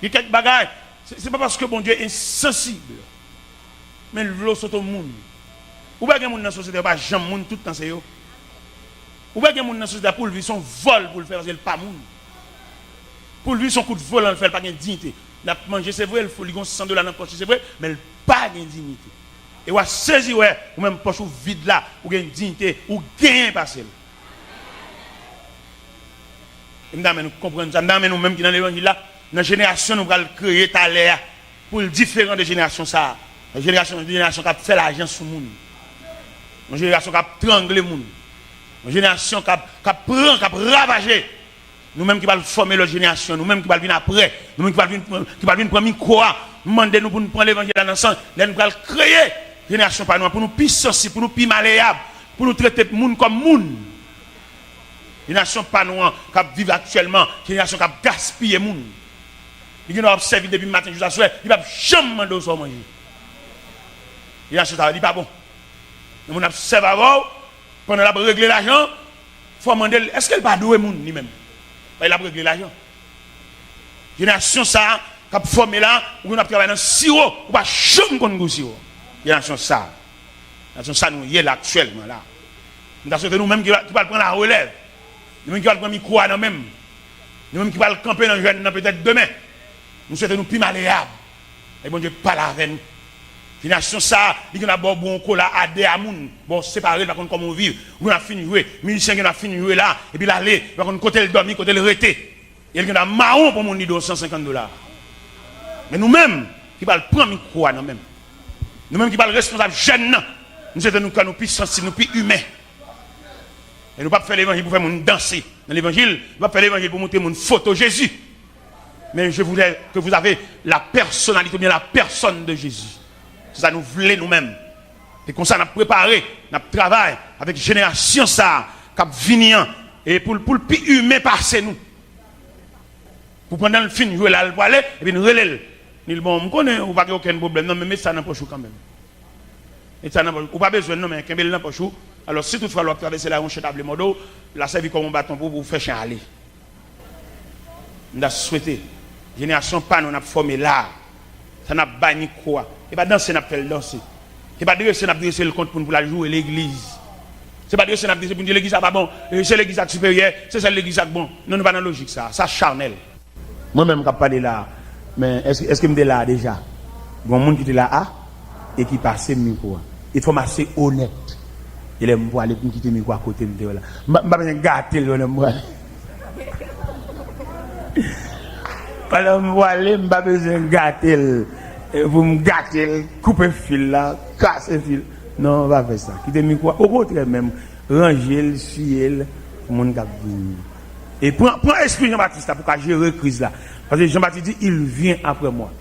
Il y a quelques bagages. Ce n'est pas parce que bon Dieu est insensible. Mais nous voulons sauter au monde. Ou bien il y a des gens dans la société, pas jamais monde tout le temps c'est eux. Ou bien il y a des gens dans la société pour lui son vol pour le faire, parce qu'il pas monde. Pour lui son coup de vol, il ne fait pas de dignité. Il a mangé, c'est vrai, il faut lui $100 dans la poche, c'est vrai, mais il n'a pas de dignité. Et on a saisi, ouais, ou même poche vide là, ou gagne dignité, ou gagne passé. Et nous comprenons ça, nous même qui dans l'évangile là, dans la génération, nous allons créer ta l'air pour le différent de génération ça. La génération qui a fait l'argent sur le monde. Une génération qui a tranglé le monde. Une génération qui a pris, qui a ravagé. Nous-mêmes qui allons former la génération, nous-mêmes qui allons venir après, nous-mêmes qui allons venir prendre quoi, demander nous pour nous prendre l'évangile dans le sang, nous allons créer une génération par nous, pour nous plus sensibles, pour nous plus malléables, pour nous traiter le monde comme monde. Une génération par nous qui vit actuellement, une génération qui a gaspillé le monde. Il a observé depuis le matin jusqu'à soir, il va jamais demander au manger. Il a acheté dit pas bon. Nous avons observé avant, pendant la régler l'argent, il faut demander est-ce qu'elle va douer monde lui-même. Il a réglé l'argent. Génération ça, qui a formé là, où on a travaillé dans sirop, ou pas jamais qu'on goûte sirop. Génération ça. Génération ça, nous y est là actuellement là. Nous avons nous-mêmes qui va prendre la relève. Nous-mêmes qui va prendre le micro à nous-mêmes. Nous-mêmes qui va camper dans le jeune peut-être demain. Nous souhaitons nous plus malléables. Et bon Dieu, pas la reine. Génération ça, il y a bon cola à des amoun, bon séparé par contre comme on vit. On a fini jouer, musicien qui a fini jouer là et puis l'aller, par contre côté le dormir, côté le reté. Il y a marron pour mon nid de $150. Mais nous-mêmes qui va le prendre micro à nous-mêmes. Nous-mêmes qui va le responsable jeune, nous sommes nous plus sensibles, nous plus humains. Et nous pas faire l'évangile pour faire mon danser. Dans l'évangile, nous pas faire l'évangile pour montrer mon photo Jésus. Mais je voulais que vous avez la personnalité, bien la personne de Jésus. C'est ça nous voulons nous-mêmes. Et comme ça, nous avons préparé, nous avons travaillé avec la génération ça, qui vient et pour le plus humain passer nous. Pour pendant le film, jouer là, le aller, et puis nous relèvons. Nous bon, on connaît, on va pas aucun problème, non, mais mettez ça dans la poche quand même. Et ça n'a pas besoin, non, mais qu'un dans la poche. Alors, si toutefois, vous traversez la ronche table modo, la servie comme un bâton pour vous faire chier aller. Nous avons souhaité, génération pas nous avons formé là, ça n'a pas ni quoi. Et pas danser, n'a pas fait danser. Et pas dresser, n'a pas dressé le compte pour la jouer l'église. C'est pas dresser, n'a pas dressé pour dire l'église n'est pas bon, c'est l'église supérieure, c'est celle l'église qui est bon. Non, nous pas dans la logique ça, ça charnel. Moi-même, je ne pas là, mais est-ce que je suis là déjà? Il y a un monde qui est là et qui passe le micro. Il faut assez honnête. Il aime voir les gens qui quitter le micro à côté de là. Je ne vais pas gâter le micro. Je ne vais pas gâter. Vous me gâtez, coupez le fil là, cassez le fil. Non, on va faire ça. Quittez le micro. Au contraire même, rangez-le, suyez-le, pour le monde qui vient. Et prends l'esprit Jean-Baptiste pour gérer la crise là. Parce que Jean-Baptiste dit, il vient après moi.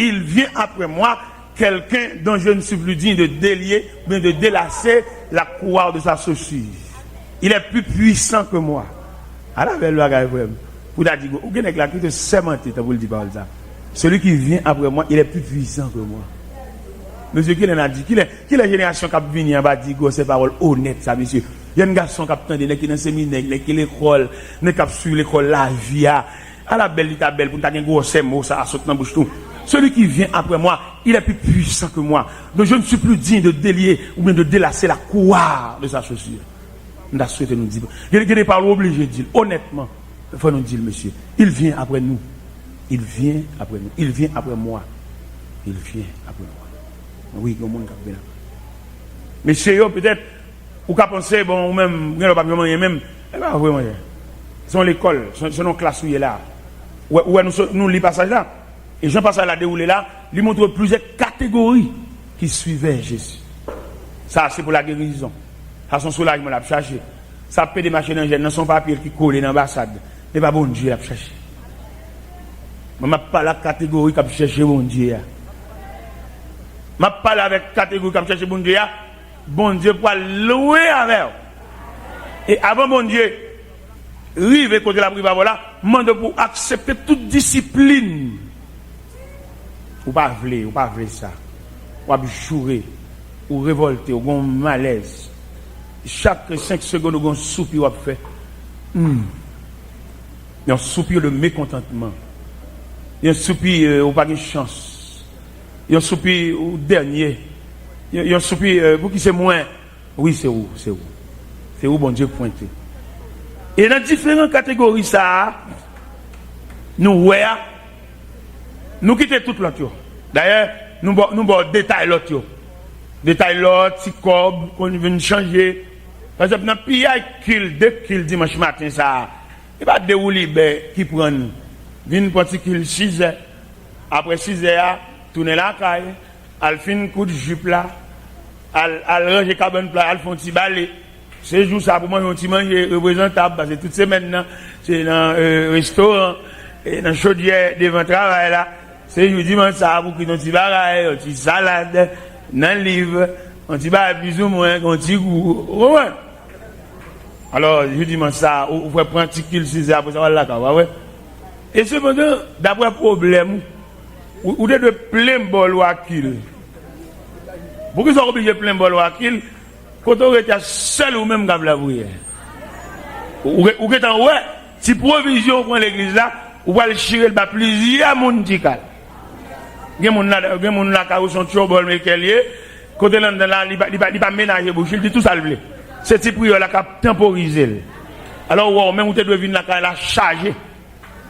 il vient après moi quelqu'un dont je ne suis plus digne de délier, mais de délasser la couard de sa chaussure. Il est plus puissant que moi. Alors, belle bagaille, vous avez dit, vous avez là qui te sémenté, vous le dites pas ça. Celui qui vient après moi, il est plus puissant que moi. Monsieur, qui l'a dit? Qui est la génération qui a venu en bas dit ces paroles honnêtes, ça, monsieur? Il y a un garçon qui a attendu, qui est dans le séminaire, qui est l'école, qui est sur l'école, la vie. À la belle, il est belle, pour t'avoir un gros mots, ça a sauté dans la bouche tout. Celui qui vient après moi, il est plus puissant que moi. Donc je ne suis plus digne de délier ou bien de délasser la couard de sa chaussure. Nous avons souhaité nous dire. Il y a des paroles obligées de dire. Honnêtement, il faut nous dire, monsieur, il vient après nous. Il vient après nous. Il vient après moi. Il vient après moi. Oui, il y a un monde qui vient. Mais chez eux, peut-être, ou qu'à penser, bon, ou même, vous n'avez pas même, pas vraiment. C'est l'école, c'est nos classes où il est là. Où nous lisons passage là. Et Jean Passage l'a déroulé là, lui montre plusieurs catégories qui suivaient Jésus. Ça, c'est pour la guérison. Ça, son soulagement l'a cherché. Ça peut des machines dans son papier qui colle dans l'ambassade. Mais pas bon Dieu l'a cherché. Je ne parle pas la catégorie qui a cherché bon Dieu. Je parle avec la catégorie qui a cherché bon Dieu. Bon Dieu pour louer avec. Et avant bon Dieu, rive côté la prière, voilà, demande pour accepter toute discipline. Ou pas vle ça. Ou pas jouer, ou révolter, ou un malaise. Chaque 5 secondes, ou un soupir, ou fait. Un soupir de mécontentement. Un soupir, ou pas de chance. Un soupir, ou dernier. Un soupir, pour qui c'est moins. Oui, c'est où. C'est où, bon Dieu, pointé. Et dans différentes catégories, ça, nous quittons tout l'autre. D'ailleurs, nous détaillons l'autre. Détaillons l'autre, si cob, qu'on vient changer. Par exemple, dans le pays, dès qu'il dimanche matin, ça, il va dérouler, qui prend, vient pour qu'il 6 heures. Après 6 heures, tourner la caille, al fin coup de jupe là, al ranger cabane plat, al font petit balai. Ces jours, ça, pour moi, on manger représentable, parce que toutes ces semaines, c'est dans le restaurant, et dans le chaudière devant le travail là. C'est je dimanche ça pour qu'ils ont petit bagaille, un petit salade, dans le livre, un petit bagaille plus ou moins, un petit goût. Alors, je dimanche ça, vous pouvez prendre un petit kilo 6 heures pour ça, là, ouais. Et cependant, d'après le problème, vous devez plein bol ou à kill. Pourquoi ils sont obligés de plein bol ou à kill? Quand on est seul ou même dans la prière. Ou êtes en ouais, si provision pour l'église là, ou va le chirer le bas plusieurs mondical. Il y a mon là qui sont trouble mais qu'elle côté là il va ménager bouche, il dit tout ça le blé. C'est type prière là qui a temporisé. Alors ouais, même vous devez venir là la charger.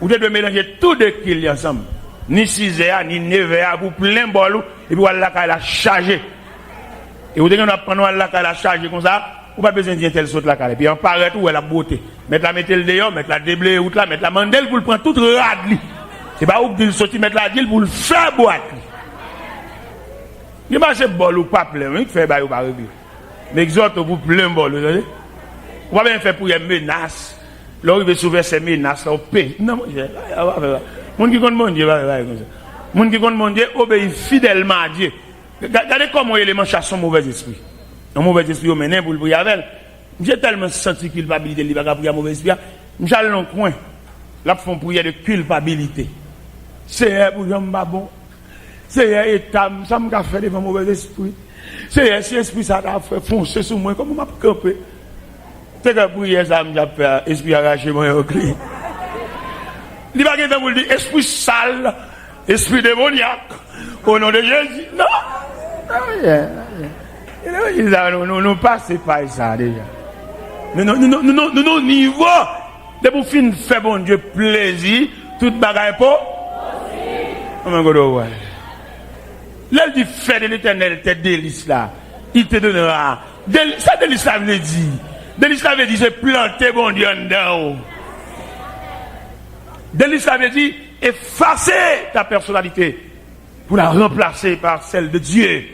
Vous devez mélanger tout de qu'il ensemble. Ni 6 heures ni 9 heures pour plein bol et puis voilà la charger. Et vous devez prendre la charger comme ça, vous pas besoin d'y tel saute la cale. Et puis on paraît tout la beauté. Mettre la mettre le dehors, mettre la déblé ou là, mettre la mandelle pour le prendre toute radli. C'est pas où qu'il sorti mettre la dille pour le faire boîte. Il marche bol ou pas plein, il fait bail ou pas revivre. Mais exhorte pour plein bol, vous voyez. On va bien faire pour les menaces. Là il veut sauver ces menaces là au pays. Non, mon qui compte mon Dieu va comme ça. Mon qui compte mon Dieu obéit fidèlement à Dieu. Regardez comment il est chasse son mauvais esprit. Un mauvais esprit au mené pour le prier avec. J'ai tellement senti culpabilité, il va pas prier à mauvais esprit. J'allais dans le coin. Là, ils font prier de culpabilité. C'est pour j'aime pas bon. C'est état, ça m'a fait devant mauvais esprit. C'est si esprit ça a fait foncer sur moi, comment m'a campé. C'est que prier ça m'a fait esprit arraché moi au clé. Il va pas vous dire esprit sale, esprit démoniaque. Au nom de Jésus. Non. Nous passons par ça déjà. Nous niveau de pour fin faire bon Dieu plaisir, toute bagaille pour. Là, il dit fait de l'éternel tes délices là. Il te donnera. Ça délice ça veut dire. Délice ça veut dire c'est planter bon Dieu en dedans. Délice ça veut dire effacer ta personnalité pour la remplacer par celle de Dieu.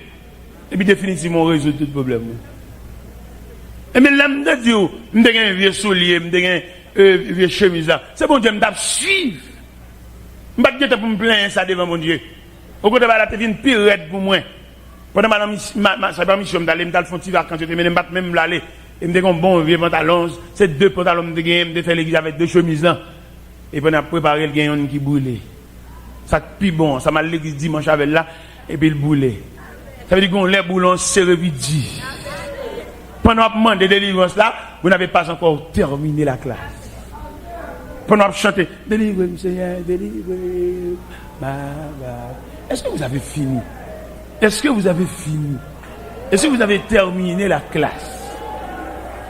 Et puis définitivement résoudre tout le problème. Et mais l'âme de Dieu, je suis un vieux soulier, je suis un vieux chemise. C'est bon Dieu, je me suivre. Je ne vais pas pour me plaindre ça devant mon Dieu. Au côté de la tête, une pire raide pour moi. Pendant ma mission d'aller me faire des vacances, je me battre même l'aller. Et me dit bon vieux pantalon, c'est deux pantalons de gain, me faire l'église avec deux chemises là. Et pendant préparer le gain qui brûlait. Ça plus bon, ça m'a l'église dimanche avec là et puis le brûlé. Ça veut dire qu'on les boulons servi. Pendant que demande de délivrance là, vous n'avez pas encore terminé la classe. Pendant que chanter délivrez Seigneur, délivrez. Est-ce que vous avez fini? Est-ce que vous avez fini? Est-ce que vous avez terminé la classe?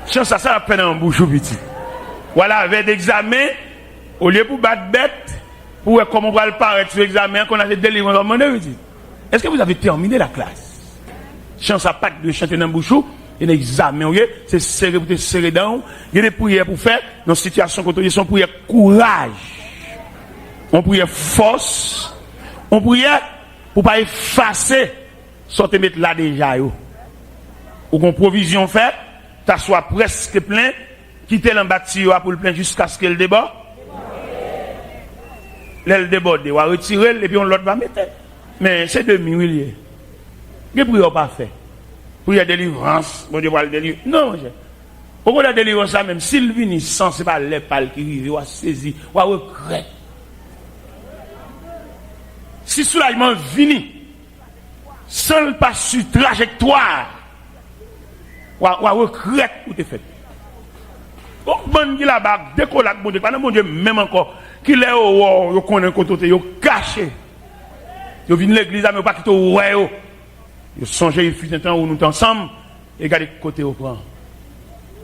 Chance à ça la peine en bouche au petit. Voilà, avec l'examen, au lieu pour battre bête, pour voir comment on va le paraître sur l'examen, qu'on a fait délivrance. Est-ce que vous avez terminé la classe? Chance à pas de chanter dans bouche, il y a un examen, c'est serré pour te serrer dans, il y a des prières pour faire, dans une situation quand on sont prières courage, on prière force, on prière pour pas effacer, soit te mettre là déjà, ou qu'on provision faite, t'assois presque plein, quitter l'embâtiment pour le plein jusqu'à ce qu'elle déborde. L'aile déborde, on va retirer, et puis on l'autre va mettre. Mais c'est demi-milliers. Que prière pas fait? Prière délivrance, bon Dieu va le délivrer. Non, mon cher. Pourquoi la délivrance ça même? S'il vient sans, c'est pas les pales qui vivent, on va saisir, on va regretter. Si soulagement vient, sans le pas sur trajectoire, on va regretter où tu fait. Bon, qui là-bas, décolle, bon Dieu, pas mon Dieu, même encore, qu'il est au haut, il connaît un côté, il caché. Il vient l'église, mais pas quitter au haut. Il songe, il fut un temps où nous sommes ensemble, et regardez côté au prend.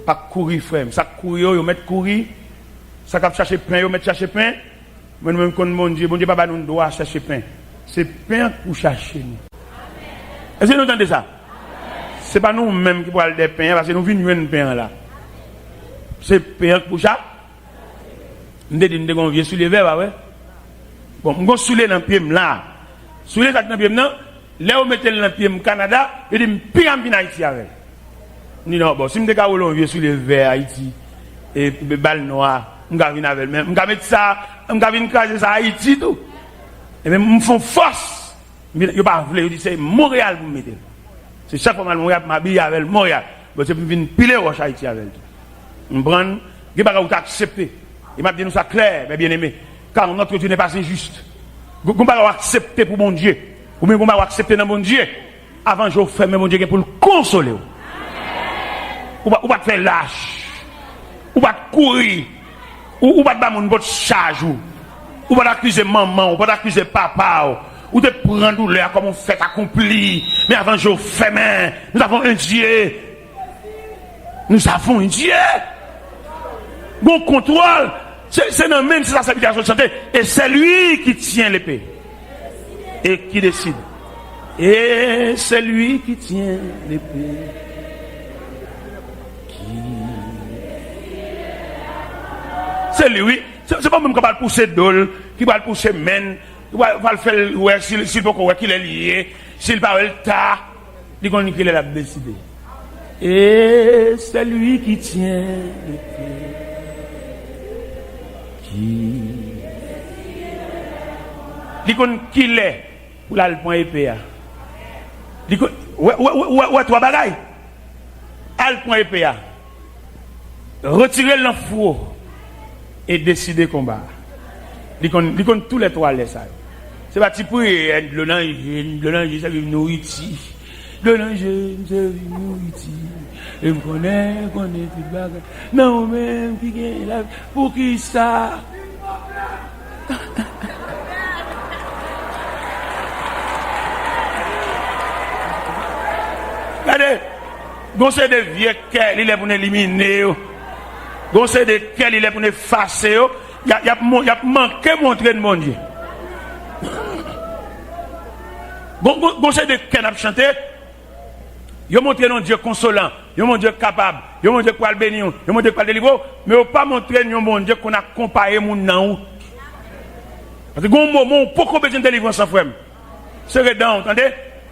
Pas courir, frère. Ça courir, ils mettent courir. Ça cap chercher pain, ils mettent chercher pain. Mais nous-mêmes, quand mon Dieu, pas nous doit chercher pain. C'est pain pour chercher nous. Est-ce que vous entendez ça? Ce n'est pas nous-mêmes qui pouvons aller des pains, parce que nous venons de pain là. C'est pain pour chercher. Nous avons vieux sous les verres, ouais. Bon, nous avons soulé dans le pied là. Soulé dans le pied là. Là où mettez le pied au Canada, et dit pire en Haïti avec. Ni non bon, si me déca on vieux sur les verts Haïti et balle noire, on va venir avec même, on va mettre ça, on va venir craser ça Haïti tout. Et même me font force. Yo pas vle, yo dit c'est Montréal pour mettre. C'est chaque fois Montréal m'habille avec Montréal. Bon c'est pour venir piler roche Haïti avec. On prend, il pas accepter. Il m'a dit nous ça clair, mais bien aimé, car notre Dieu n'est pas injuste. On pas accepter pour mon Dieu. Ou bien on va accepter dans mon Dieu. Avant je fais mon Dieu pour le consoler. Ou pas faire lâche. Ou pas courir. Ou pas faire mon charge. Ou pas accuser maman. Ou pas accuser papa. Ou de prendre douleur comme on fait accompli. Mais avant je fais main. Nous avons un Dieu. Nous avons un Dieu. Bon contrôle. C'est dans même si ça s'applique à la santé. Et c'est lui qui tient l'épée. Et qui décide. Et c'est lui qui tient l'épée. C'est lui. C'est pas même qui va le pousser d'ol, qui va le pousser men, qui va le faire, ouais, s'il peut voir qu'il est lié, s'il parle le tas, il dit qu'il est là décidé. Et c'est lui qui tient l'épée. Qui dit qu'il est pour la point épée. Dit ouais, trois bagailles. Al point épée. Retirer l'enfour. Et décider combat. Il compte tous les trois les ça. C'est pas type le linge ça vient nous ici. Le linge ça vient nous ici. Et me connaît toute bagarre. Non même qui gagne là pour qui ça? Regardez, c'est des vieux cœurs, il est pour éliminer. C'est des cœurs, il est pour effacer. Il y a manqué montrer de mon Dieu. C'est des cœurs à chanter. Il a montré un Dieu consolant, il a montré un Dieu capable, il a montré quoi le bénir, il a montré quoi le délivrer, mais il n'a pas montré un bon Dieu qu'on a comparé mon nom. Parce que un moment, pourquoi besoin de délivrance sans frère? C'est redondant, entendez?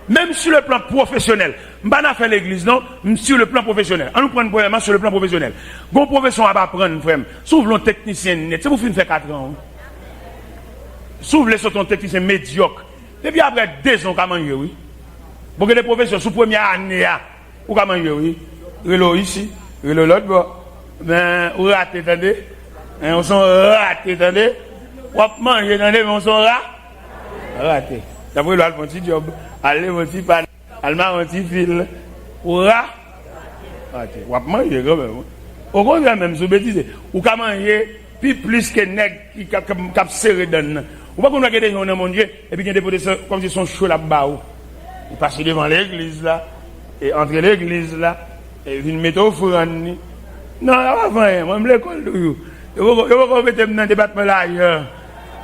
Même sur le plan professionnel, je ne vais pas faire l'église, non, sur le plan professionnel. On nous prend premièrement sur le plan professionnel. Bon profession à apprendre, frère. S'ouvre un technicien net, c'est pour faire 4 ans. S'ouvre sur ton technicien médiocre. Depuis après 2 ans, comment manger, oui. Bon, que les professeurs, sous première année, ou comment manger, oui. Relo ici, relo l'autre, bon. Ben, ou raté, attendez. On sont ratés, attendez. Ou manger, attendez, mais on sont ratés. D'après le mon petit job, allez, mon petit pan, allemand, mon petit fil. Ou raté. Ou manger, quand même. Au contraire, même, je bêtise. Ou comment manger, puis plus que nèg qui cap serré dans. Ou pas qu'on a des gens dans mon Dieu, et puis il y a des professeurs comme si sont chauds là-bas. Ils passent devant l'église là, et entre l'église là, et ils mettent au fourrane. Non, avant, moi, je l'école de vous. Je vais mettre dans le département là ailleurs.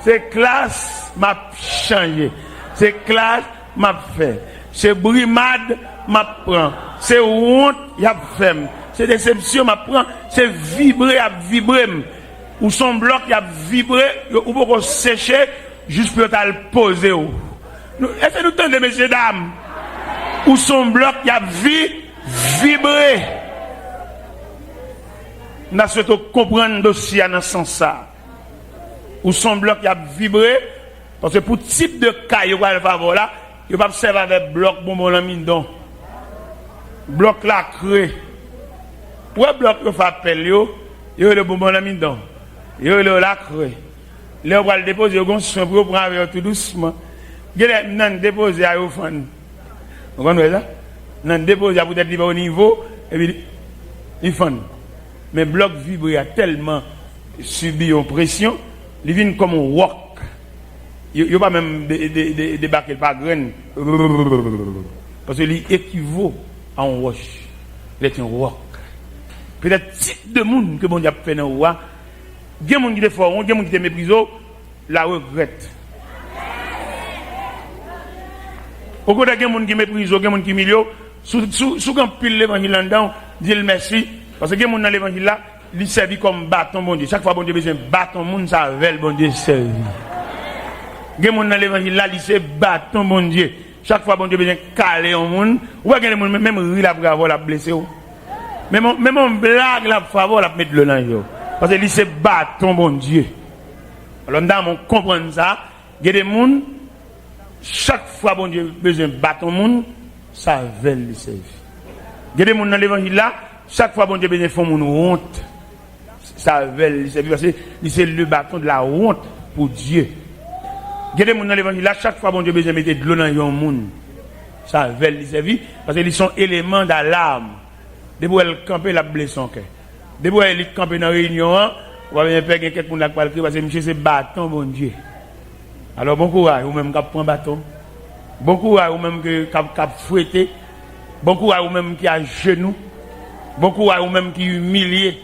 C'est classe m'a changé. C'est classe m'a fait. C'est brimade m'a prend. C'est honte y a fait. C'est déception m'a prend. C'est vibrer à vibrer. Ou son bloc y a vibré, ou pour sécher, juste pour le poser. Est-ce que nous entendez, messieurs, dames? Ou son bloc y a vibré. Nous souhaitons comprendre le dossier dans ce sens-là. Ou son bloc y a vibré, parce que pour type de cas, il y a le favor là, il ne va pas servir avec bloc bonbon la mine don. Bloc là crée. Ou bloc que fait appel, il y a le bonbon la mine don. Il y a le là crée. Là, on va le déposer, on va prendre avec tout doucement. Il y a le déposer à au fond. Vous comprenez ça? Non, déposer à peut-être au niveau, et puis il fond. Mais le bloc vibré a tellement subi une pression, il vient comme un rock. Il n'y a pas même débarquer par graine. Parce qu'il équivaut à un roche. Il est un rock. Peut-être type de monde que mon Dieu a fait dans le roi. Il y a des gens qui sont forts, il y a des gens qui sont méprisés, la regrette. Au côté il y a des gens qui méprisent, il y a des gens qui milieu. Sous quand pile l'évangile là-dedans, dit le merci. Parce que les gens dans l'évangile là, ils servent comme bâton, bon Dieu. Chaque fois, bon Dieu, besoin de bâton, monde, ça veut bon Dieu, servi. Les gens dans l'évangile là, ils servent bâton, bon Dieu. Chaque fois, bon Dieu, besoin de caler un monde. Ou bien, les gens, même rire la bravo, la blessé. Même on blague la faveur, la mettre le linge. Parce que ils servent bâton, bon Dieu. Alors, nous on comprend ça. Il y a des gens, chaque fois, bon Dieu, besoin de bâton, monde, ça veut les servir. Il y a des gens dans l'évangile là, chaque fois bon Dieu bénit font mon honte. Ça veut parce que c'est le bâton de la honte pour Dieu. Il y a des gens dans l'évangile là, chaque fois bon Dieu bénit mettre de l'eau dans un monde. Ça veut les servir parce qu'ils sont éléments d'alarme. Dès pour elle camper la blesse son cœur. Dès pour elle camper dans réunion, on va bien faire quelqu'un pour la qualité parce que monsieur c'est bâton bon Dieu. Alors bon courage ou même qui prend bâton. Bon courage ou même qui fouetté. Bon courage ou même qui a genoux. Beaucoup à vous-même qui humiliés,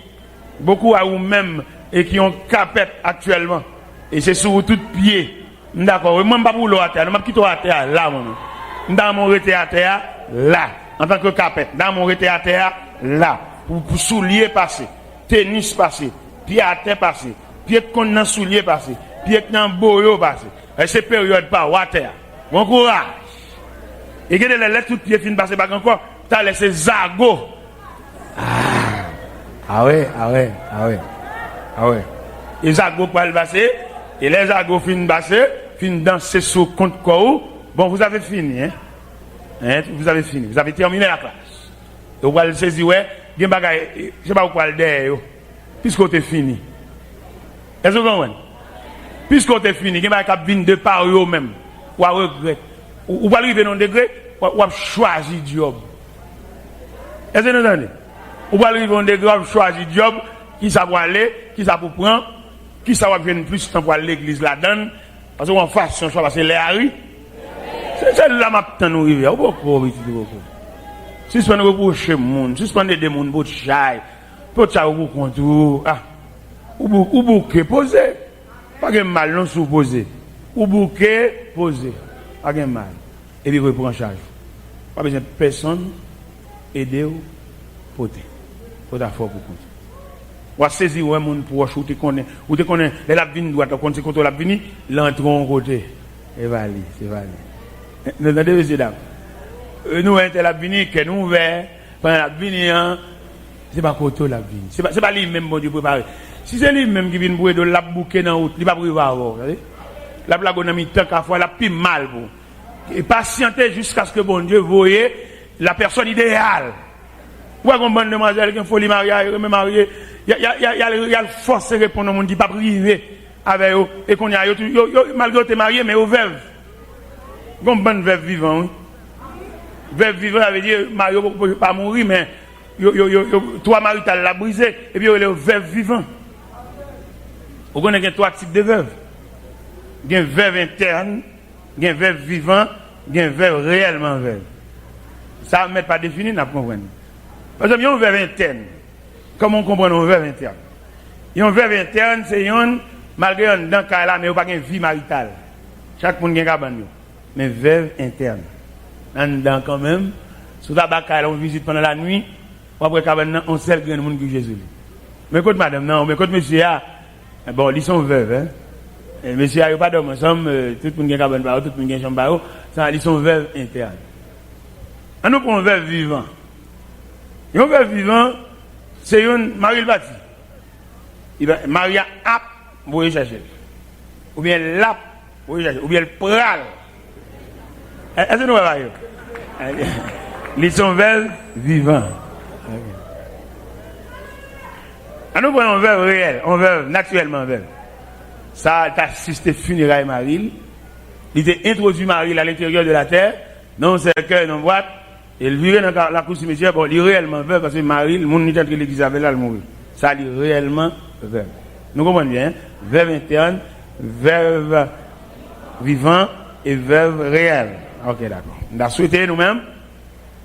beaucoup à vous-même et qui ont capette actuellement. Et c'est sur tout pied. D'accord, moi je ne pas pour l'eau à terre, je ne quitte à terre là. Dans mon rete à terre là, en tant que capette. Dans mon rete à terre là, pour soulier passer, tennis passer, pied à terre passer, pied qu'on dans soulier passer, pied dans boyo passer. Et c'est période pas à terre. Bon courage. Et que les lettres tout pied fin passer pas encore, tu as laissé zago. Ah ouais. Les agos pour le passer, et les agos fin passer, fin danser sur compte quoi. Bon, vous avez fini, hein? Vous avez fini, vous avez terminé la classe. Et vous allez saisir, ouais, je ne sais pas pourquoi le derrière, puisque tu es fini. Est-ce que vous comprenez? Puisque tu es fini, il y a des gens de par eux-mêmes, ou à regret, ou à arriver dans un degré, ou à choisir le job. Est-ce que vous entendez? Ou va arriver dans des graves choisir job, qui ça va aller, qui ça pour prendre, qui ça va venir plus de temps pour l'église là-dedans, parce qu'on fasse son choix, parce que les Harry, c'est celle-là maintenant nous arriver. Beaucoup. Suspendre reprocher monde, suspendre des monde pour chai, pour ça vous contour, ou bouquet poser, pas de mal non supposé, ou bouquet poser, pas de mal, et puis reprendre charge. Pas besoin de personne aider ou porter. Faut d'affaire pour compte. Ou saisir un monde pour ou te connaît les la vini droite quand c'est contre la vini l'entron côté et vali c'est vali nous entendez monsieur dame nous était la vini que nous vers pendant la vini c'est pas côté la vini c'est pas lui même bon Dieu préparé si c'est lui même qui vient pour de la bouquet dans route il pas prévoir vous savez la blague on a mis tant qu'à fois la plus mal pour Et patienter jusqu'à ce que bon Dieu voyait la personne idéale. Ouais, comme bonne demoiselle qui a folie mariée, mariée, il y a le force de répondre au monde qui pas privé avec eux et qu'on y a malgré que marié mais au veuve. Comme bonne veuve vivant. Veuve vivant ça veut dire Mario peut pas mourir mais toi marital l'a brisé et puis il est veuve vivant. Vous connaissez trois types de veuves. Il y a une veuve interne, il y a une veuve vivant, il y a une veuve réellement veuve. Ça ne m'est pas défini, n'a pas compris. Par exemple, il y a une veuve interne. Comment on comprend une veuve interne? Il y a une veuve interne, c'est une, malgré un dans cas là, mais il n'y a pas de vie maritale. Chaque monde a un cabane. Mais veuve interne. Dans quand même, sous la bataille, on visite pendant la nuit, on après cabane, on sait le grand monde que Jésus. Mais écoute madame, non, mais écoute monsieur, bon, ils sont veuves, hein. Et monsieur, il n'y a pas d'homme ensemble, tout le monde a un cabane, tout le monde a une chambre, ça, ils sont veuves internes. On nous prend un veuve vivant. Un veuve vivant, c'est une Marie le bâti. Maria App, vous voyez chercher. Ou bien Lap, vous voyez chercher. Ou bien le Pral. Est-ce que nous voyons? Ils sont veuves vivants. Nous prenons un veuve réel, un veuve naturellement veuve. Ça a assisté funérailles Marie. Il était introduit Marie à l'intérieur de la terre, dans un cercueil, dans une boîte. Et il vivait dans la cour cimetière, bon, il est réellement veuve parce que Marie, le monde n'est pas que l'église avait là, le mourir. Ça, il est réellement veuve. Nous comprenons bien, veuve interne, veuve vivant et veuve réelle. Ok, d'accord. On a souhaité nous-mêmes,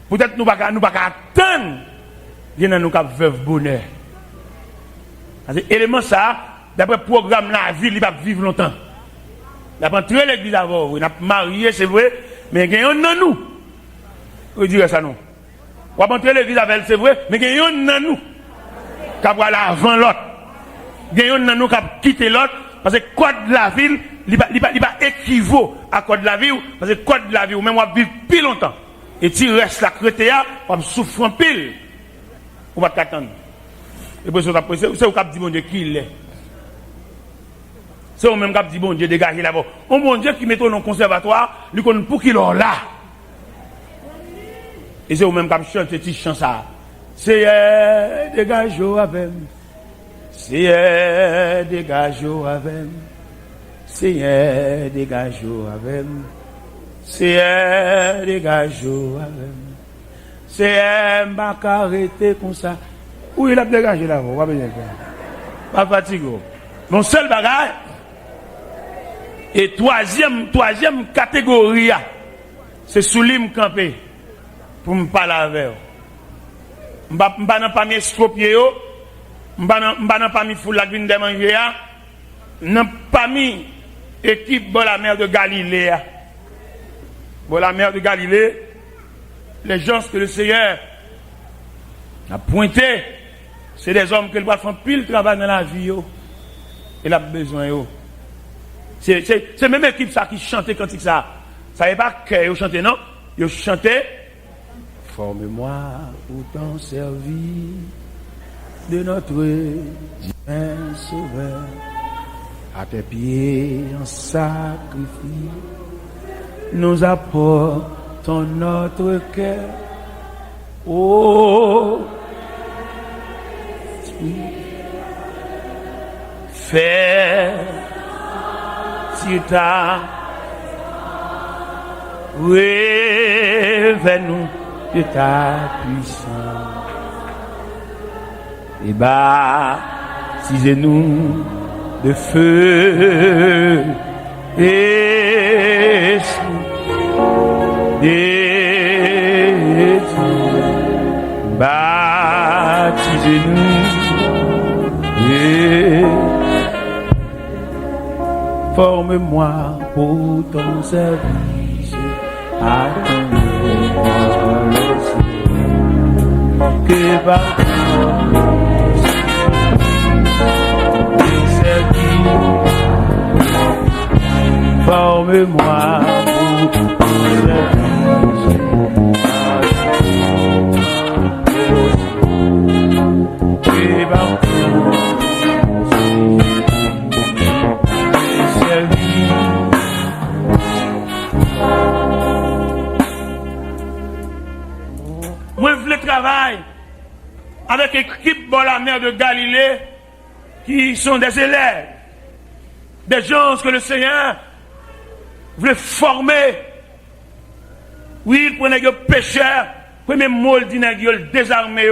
peut-être nous ne pouvons pas attendre, qu'il y ait nous veuve bonheur. Parce que l'élément ça, d'après le programme la vie, il va vivre longtemps. D'après entrer l'église avant, on a marié, c'est vrai, mais il y a un dans nous. Vous direz ça non. On va entrer l'église avec c'est vrai, mais il y a un dans nous. Qui va aller avant l'autre. Il y a un dans nous qui va quitter l'autre, parce que le code de la ville, il va équivaut à code de la vie, parce que le code de la vie, ou même on va vivre plus longtemps. Et tu restes la crétéa, on va souffrir pile. On va t'attendre. Et puis, c'est au cap dit bon Dieu qui il est. C'est au même cap dit bon Dieu dégagez là-bas. Un bon Dieu qui met au conservatoire, lui connaît pour qu'il est là. Et c'est au même cap chante petit chant ça. C'est dégage avec. C'est dégage avec. C'est dégage avec. C'est dégage avec. C'est m'a arrêté comme ça. Où il a dégagé là, on va bien faire. Pas fatigué. Mon seul bagage. Et troisième catégorie, c'est soulim campé. Pour me parler avec eux. Je ne vais pas m'estropier. Je ne vais pas me foutre la grine de manger. Je ne vais pas équipe de la mer de Galilée. Pour la mer de Galilée, les gens que le Seigneur a pointé, c'est des hommes qui doivent faire pile travail dans la vie. Il a besoin. C'est même équipe ça qui chantait quand ça. Ça n'est pas que vous chantez, non? Vous chantez. Forme-moi pour t'en servir de notre divin sauveur. À tes pieds en sacrifice, nous apportons notre cœur. Oh, fais si ta révèle-nous de ta puissance et baptisez-nous de feu et d'esprit. Baptisez-nous et forme-moi pour ton service à ton que par forme-moi pour ton service que par équipe dans la mer de Galilée qui sont des élèves, des gens que le Seigneur voulait former. Oui, il prenait des pécheurs, premier mot, il dit, il désarmé,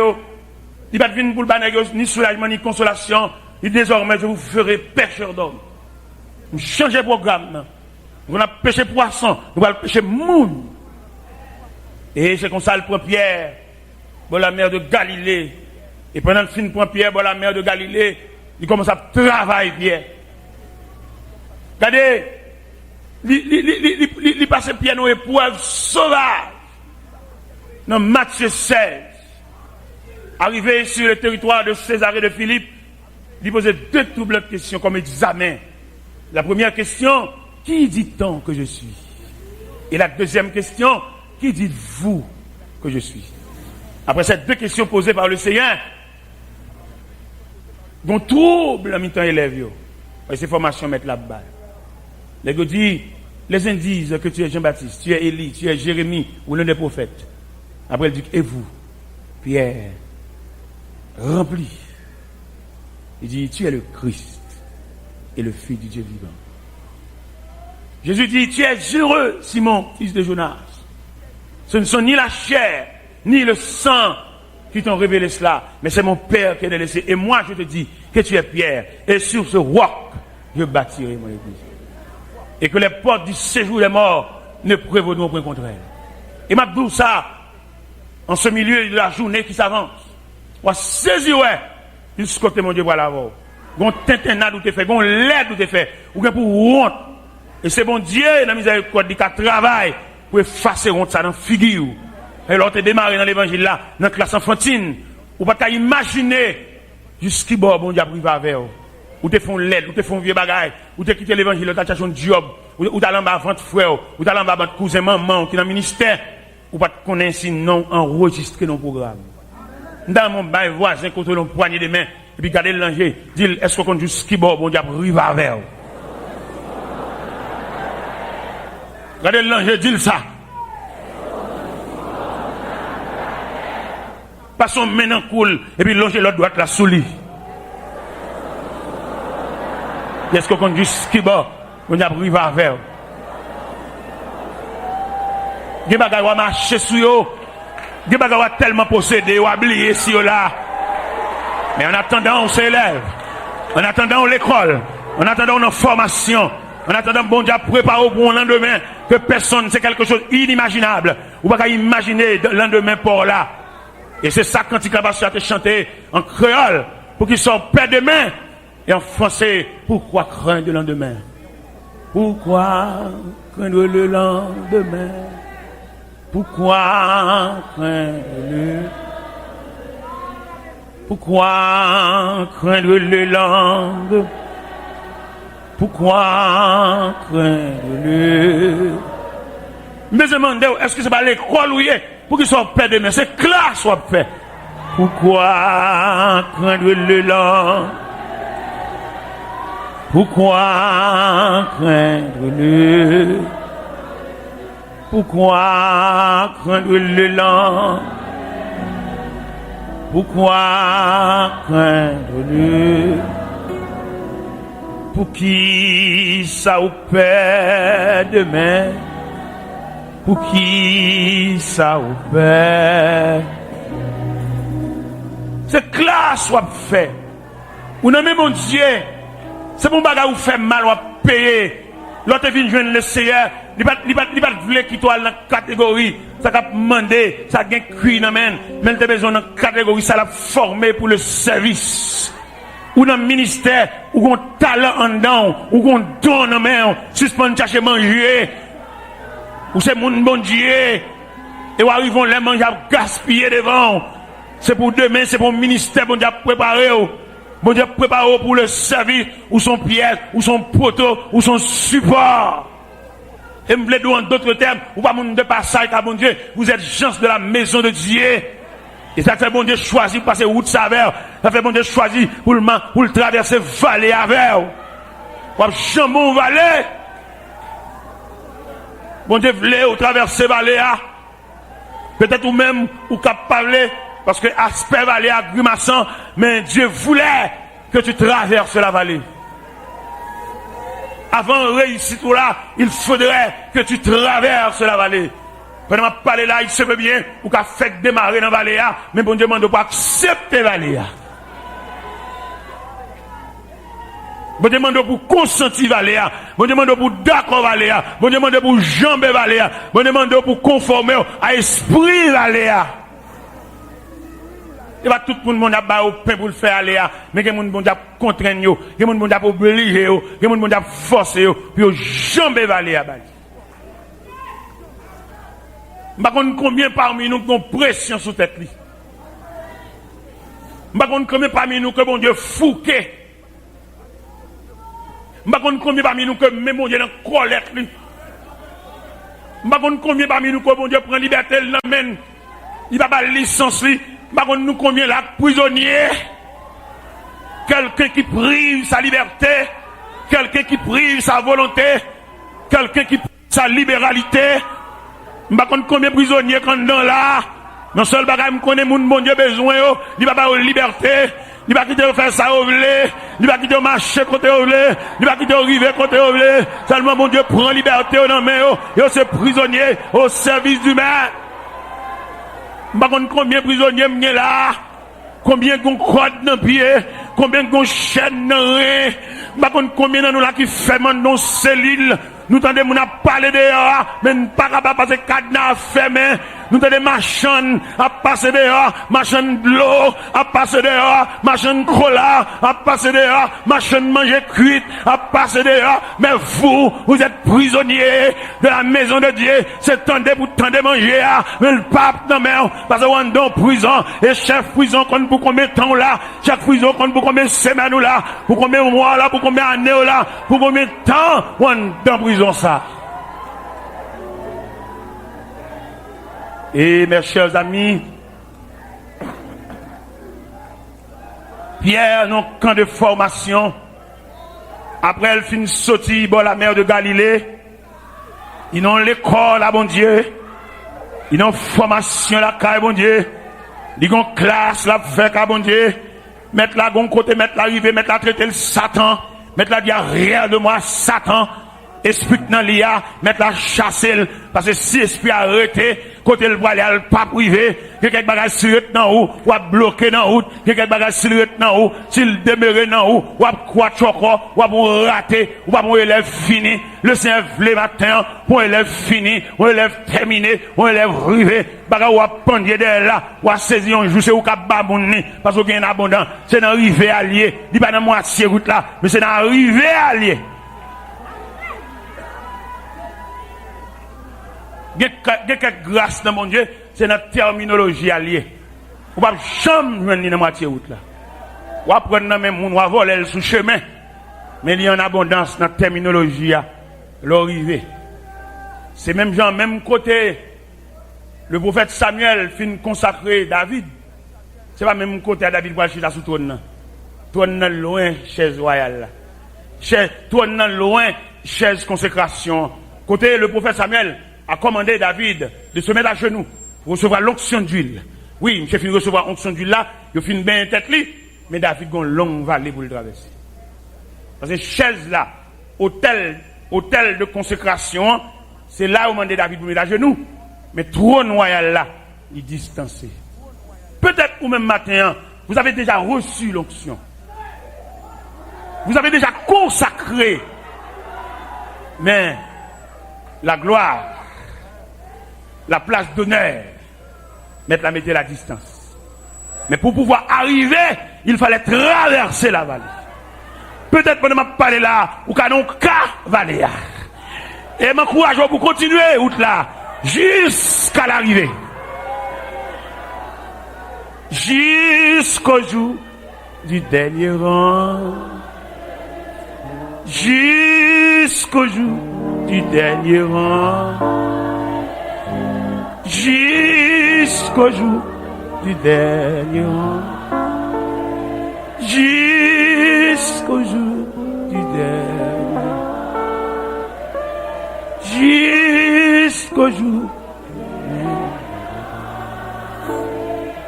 il va venir pour le ni soulagement, ni consolation. Il dit, désormais, je vous ferai pêcheur d'hommes. Vous changez le programme. Vous n'avez pêché poisson, vous allez pêcher moun. Et c'est comme ça, il prend Pierre, dans la mer de Galilée. Et pendant le film, il prend Pierre, dans la mer de Galilée, il commence à travailler, Pierre. Regardez, il passe Pierre dans épreuve sauvage. Dans Matthieu 16. Arrivé sur le territoire de Césarée de Philippe, il posait deux doubles questions comme examen. La première question, qui dit-on que je suis? Et la deuxième question, qui dites-vous que je suis? Après ces deux questions posées par le Seigneur, on trouble en mi-temps élève. Et ces formations mettent là-bas. Les gars disent, les uns disent que tu es Jean-Baptiste, tu es Élie, tu es Jérémie ou l'un des prophètes. Après, il dit, et vous, Pierre, rempli. Il dit, tu es le Christ et le Fils du Dieu vivant. Jésus dit, tu es heureux, Simon, fils de Jonas. Ce ne sont ni la chair, ni le sang qui t'ont révélé cela, mais c'est mon Père qui t'a laissé. Et moi, je te dis que tu es Pierre, et sur ce roc, je bâtirai mon église. Et que les portes du séjour des morts ne prévaudront point contre elle. Et m'a dit ça, en ce milieu de la journée qui s'avance. On saisi, ouais, jusqu'au côté, mon Dieu, voilà, on tintinade où t'es fait, on l'aide où t'es fait, ou bien pour honte. Et c'est bon Dieu, dans la miséricorde, qui travaille pour effacer honte ça dans la figure. Et l'autre démarré dans l'évangile là, dans la classe enfantine, ou pas qu'à imaginer jusqu'à bon Dieu a privé avec vous. Ou te font l'aide, ou te font vieux bagaille, ou te quitté l'évangile, ou te cherché un job, ou t'as l'en bas avant frère, ou t'as l'en bas votre cousin, maman, qui est dans le ministère, ou pas te connaître si non enregistré dans le programme. Dans mon bail voisin, quand on a poignée de main, et puis garder le langer, dit, est-ce qu'on jusqu'à bon Dieu a privé avec vous? Regardez le langer, dit ça. Passons maintenant cool, et puis longer l'autre droite la sous lui. Est-ce qu'on conduit skiba, on a privé avec vous? Des bagages va marcher sur eux, des bagages va tellement posséder, ou oublier si là. Mais en attendant, on s'élève. En attendant, l'école. En attendant, nos formations. En attendant, bon Dieu prépare pour un lendemain que personne, c'est quelque chose d'inimaginable. Ou pas imaginer le lendemain pour là. Et c'est ça quand il va chanter en créole pour qu'ils soient paix demain. Et en français, pourquoi craindre le lendemain? Pourquoi craindre le lendemain? Pourquoi craindre le... Pourquoi craindre le lendemain? Pourquoi craindre le... Mais je me demande, est-ce que c'est pas l'école où il est pour qu'ils soient paix demain? C'est classe soit fait. Pourquoi craindre le lendemain? Pourquoi craindre le... Pourquoi craindre le lendemain? Pourquoi craindre le... Pour qui ça ou paix demain? Pour qui ça ou paix? C'est classe soit fait. Ou non mais mon Dieu, c'est bon bagage ou fait mal ou payer. L'autre vient joindre le Seigneur, il pas voulait qu'il soit dans la catégorie, ça a demandé, ça a cuit dans men, mais il a besoin dans la catégorie, ça l'a formé pour le service. Ou dans le ministère, ou un talent en dedans, ou un don en main, suspend chercher manger, ou c'est mon bon Dieu, et où arrivons les manger à gaspiller devant. C'est pour demain, c'est pour le ministère, bon Dieu préparé. Bon Dieu préparé pour le service, ou son pièce, ou son poteau, ou son support. Et je voulais dire en d'autres termes, ou pas mon de passage, car bon Dieu, vous êtes gens de la maison de Dieu. Et ça fait bon Dieu choisir pour passer route saveur. Ça fait bon Dieu choisir pour le traverser vallée avec. Pour jambon vallée. Bon Dieu voulait traverser vallée. Peut-être ou même, ou qu'à parler, Parce que aspect vallée à grimaçant, mais Dieu voulait que tu traverses la vallée. Avant de réussir tout là, il faudrait que tu traverses la vallée. Pendant que je parle là, il se peut bien, ou qu'a fait démarrer dans la vallée, mais bon Dieu demande pas accepter la vallée. Bon Dieu demande pour consentir la vallée. Bon Dieu demande pour d'accord la vallée. Bon Dieu demande pour jamber la vallée. Bon Dieu demande pour conformer à l'esprit la vallée. Et pas tout le monde a ba au pain pour le faire aller, mais que monde monde a contraindre yo, que monde a obligé yo, que monde a forcer yo, puis yo jambe valer à bali. M'pa konn combien parmi nous qui ont pression sous tête li. M'pa konn combien parmi nous que bon Dieu fouqué. M'pa konn combien parmi nous que même bon Dieu dans colère li. M'pa konn combien parmi nous que bon Dieu prend liberté l'amène. Il va pas licence li. Par contre, nous combien là prisonniers, quelqu'un qui prive sa liberté, quelqu'un qui prive sa volonté, quelqu'un qui prive sa libéralité. Par contre, combien prisonniers quand dans là, non seul bagage me connaît mon bon Dieu besoin yo, il va pas liberté, il va quitter faire ça au vle, il va quitter marcher côté au vle, il va quitter arriver côté au vle. Seulement mon Dieu prend liberté dans main yo, c'est prisonnier au service du maître. Par contre, combien de prisonniers m'y là? Combien de corde dans le pied? Combien de chaînes dans le rein? Par contre, combien de nous là qui fait dans cellule? Nous tendons à parler dehors, mais nous ne pas capable passer cadenas fermé. Nous tendons machine à passer dehors, machine de l'eau à passer dehors, machine cola à passer dehors, machine manger cuite à passer dehors. Mais vous êtes prisonniers de la maison de Dieu. C'est temps pour tendre manger, mais le pape non mais parce que on est dans prison et chef prison compte pour combien de temps là, chaque prison compte pour combien de semaines là, pour combien de mois là, pour combien d'années là, pour combien de temps on est dans prison. Ça. Et mes chers amis, Pierre, dans camp de formation, après elle finit sortir dans la mer de Galilée, ils ont l'école à bon Dieu, ils ont formation là à bon Dieu, ils ont classe là fait à bon Dieu, mettre la gon côté, mettre l'arrivée, mettre la traiter le Satan, mettre la dire rien de moi Satan. Esprit dans l'IA, mettre la chasser, parce que si l'esprit a arrêté, côté le bras, il pas privé, que quelque bagage s'il dans haut, ou à bloquer dans haut, que quelque bagage s'il dans haut, s'il demeure dans haut, ou à quoi choco, ou à rater, ou à mon élève fini, le Seigneur le matin, pour élève fini, ou élève terminé, ou élève rivé, bagage ou à pendre de là, ou à saisir un jour, c'est ou qu'à babouni, parce qu'il y a un abondant, c'est dans rivé allié, il pas dans moitié route là, mais c'est dans rivé allié. Il y a quelques grâces dans mon Dieu, c'est notre terminologie alliée. Vous ne pouvez jamais venir dans la moitié route là. Vous apprenez dans même monde, vous voler sous chemin. Mais il y a une abondance dans la terminologie à l'arrivée. C'est même gens, même côté, le prophète Samuel finit consacrer David. C'est pas même côté à David pour acheter la sous trône. Trône loin, chaise royale. Trône loin, chaise consécration. Côté le prophète Samuel a commandé David de se mettre à genoux pour recevoir l'onction d'huile. Oui, monsieur fin recevoir l'onction d'huile là, il fin bien tête li, mais David a une longue vallée pour le traverser. Parce que chaise là, hôtel de consécration, c'est là où on demande David pour mettre à genoux. Mais trône royal là, il est distancé. Peut-être ou même matin, vous avez déjà reçu l'onction. Vous avez déjà consacré. Mais la gloire, la place d'honneur, mettez la distance. Mais pour pouvoir arriver, il fallait traverser la vallée. Peut-être pendant que je parle là, ou canon ka vallée. Et m'encourage pour continuer route là, jusqu'à l'arrivée. Jusqu'au jour du dernier rang. Jusqu'au jour du dernier rang. Jusqu'au jour du dernier rang. Jusqu'au jour du dernier. Jusqu'au jour.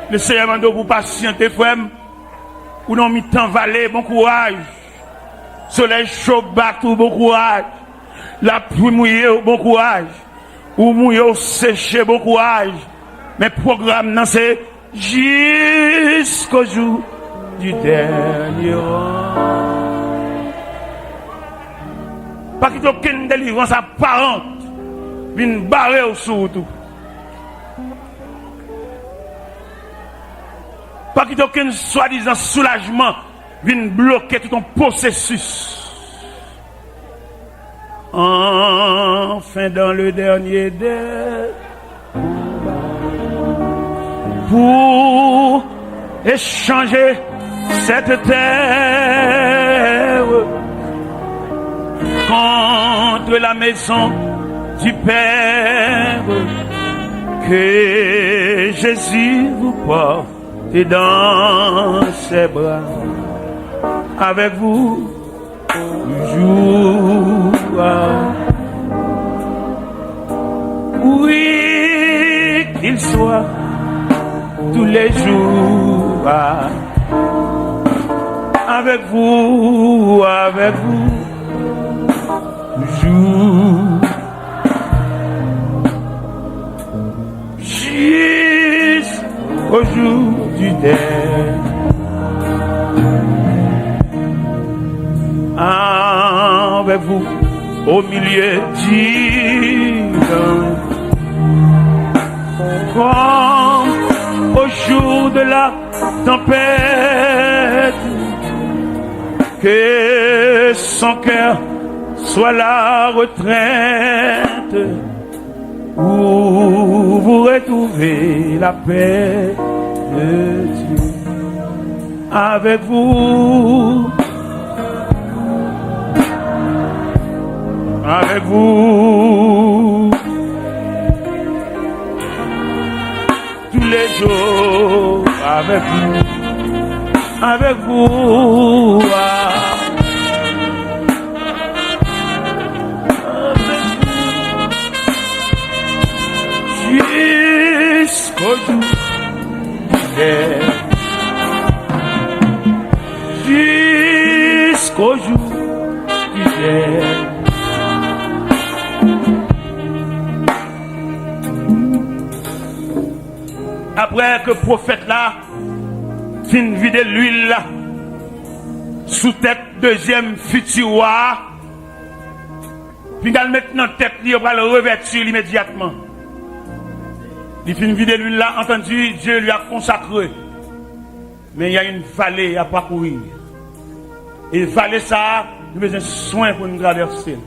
Le Seigneur m'a dit pour patienter, frère. Ou non, mi-temps valet, bon courage. Soleil chaud, bateau, bon courage. La pluie mouillée, bon courage. Ou mouillé, séché, bon courage. Mais programme, non, c'est jusqu'au jour du dernier rang. Pas qu'il y ait aucune délivrance apparente. Vine barrer au surtout. Pas qu'il y ait aucun soi-disant soulagement. Vine bloquer tout ton processus. Enfin dans le dernier des pour échanger cette terre contre la maison du Père, que Jésus vous porte dans ses bras, avec vous toujours. Oui, qu'il soit tous les jours avec vous, toujours, jusqu'au jour du dernier. Avec vous au milieu du vent, comme au jour de la tempête, que son cœur soit la retraite où vous retrouvez la paix de Dieu. Avec vous, avec vous, tous les jours, avec vous, avec vous, jusqu'au jour jusqu'au jour du dernier. Après que le prophète là fin vider l'huile là sous tête deuxième futuroir, puis il maintenant tête li on va le revêtir immédiatement. Il fin vider l'huile là, entendu, Dieu lui a consacré. Mais il y a une vallée à parcourir. Et vallée ça, nous avons besoin de soin pour nous traverser.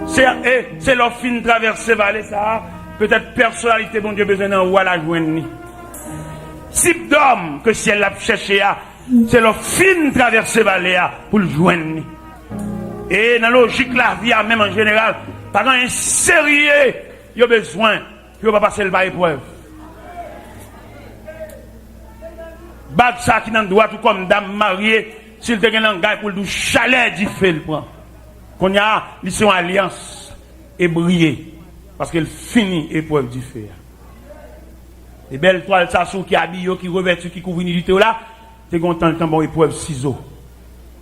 C'est leur fin traverser vallée ça, peut-être personnalité bon Dieu besoin d'en voir la joindre. Type d'homme que si elle l'a cherché, c'est leur fin traverser vallée pour le joindre. Et dans la logique la vie, même en général, par un sérieux, il y a besoin que vous ne passer le par épreuve. Bad ça qui n'en doit tout comme dame mariée, s'il te gagne un gars pour le chalet du fait le prend. Qu'on y a mission alliance et briller parce qu'elle finit épreuve du fait. Les belles toiles ça qui habillent qui revêtent qui couvrent l'unité là, t'es content le temps bon épreuve ciseaux.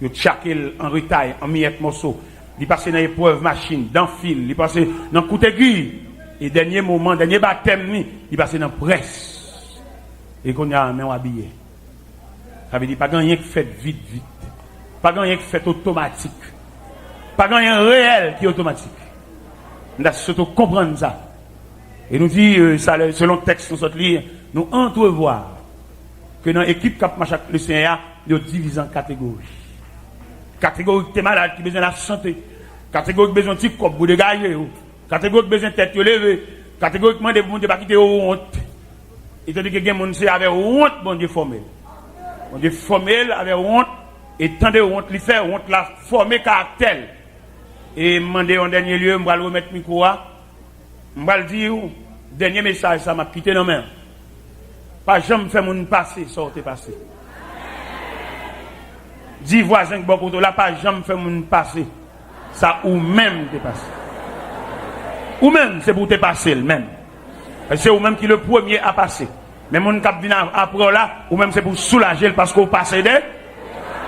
Yo chaque en retail en miettes morceaux. Il passe dans épreuve machine, dans fil, il passe dans coup d'aiguille et dernier moment, dernier baptême, il passe dans presse. Et qu'on y a même habillé. Ça veut dire pas rien qui fait vite. Pas rien qui fait automatique. Pas rien réel qui est automatique. Nous devons surtout comprendre ça. Et nous dit, selon le texte, nous lire, nous entrevoir que dans l'équipe Cap Machac, le Seigneur, nous divisons en catégories. Catégorie qui est malade, qui a besoin de la santé. Catégorie qui a besoin de petit corps pour dégager. Catégorie qui a besoin de tête levée. Catégorie qui a besoin de ne pas quitter honte. Et tandis que les gens qui avec honte, bon Dieu formel. Bon Dieu formel avec honte. Et tant de honte, il fait honte, la former caractère. Et demander en dernier lieu, je vais remettre le micro. Je vais dire, dernier message, ça m'a quitté dans main. Pas jamais fait mon passé, sortez passé. Dis voisin que beaucoup là, pas jamais fait mon passé. Ça ou même t'es passé. Ou même, c'est pour te passer le même. C'est ou même qui le premier à passer. Mais mon cap vient après là, ou même c'est pour soulager parce qu'on passe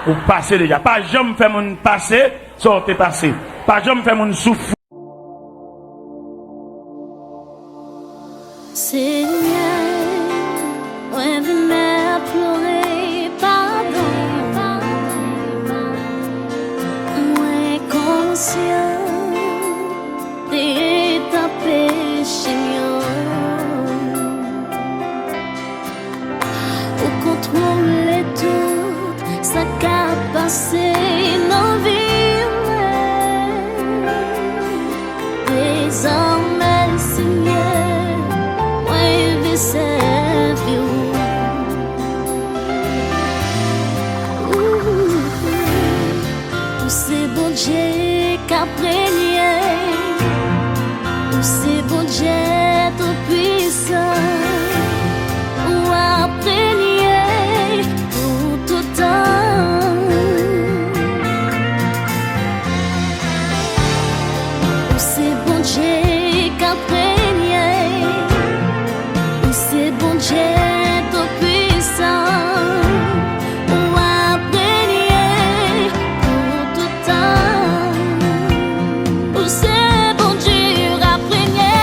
ou passer déjà. Pas jamais faire mon passer, sortez passer. Pas jamais faire mon souffrir. Seigneur, ouais, venez pleurer, pardon. Moi conscient de ta péché, au contrôle tout, ça qu'a passé nos vies. Désormais, Seigneur, c'est bon Dieu qu'a prégné, c'est bon Dieu tout puissant, ou a prégné pour tout temps. C'est bon Dieu qu'a prégné, c'est bon Dieu tout puissant, ou a prégné pour tout temps. C'est bon Dieu a prégné,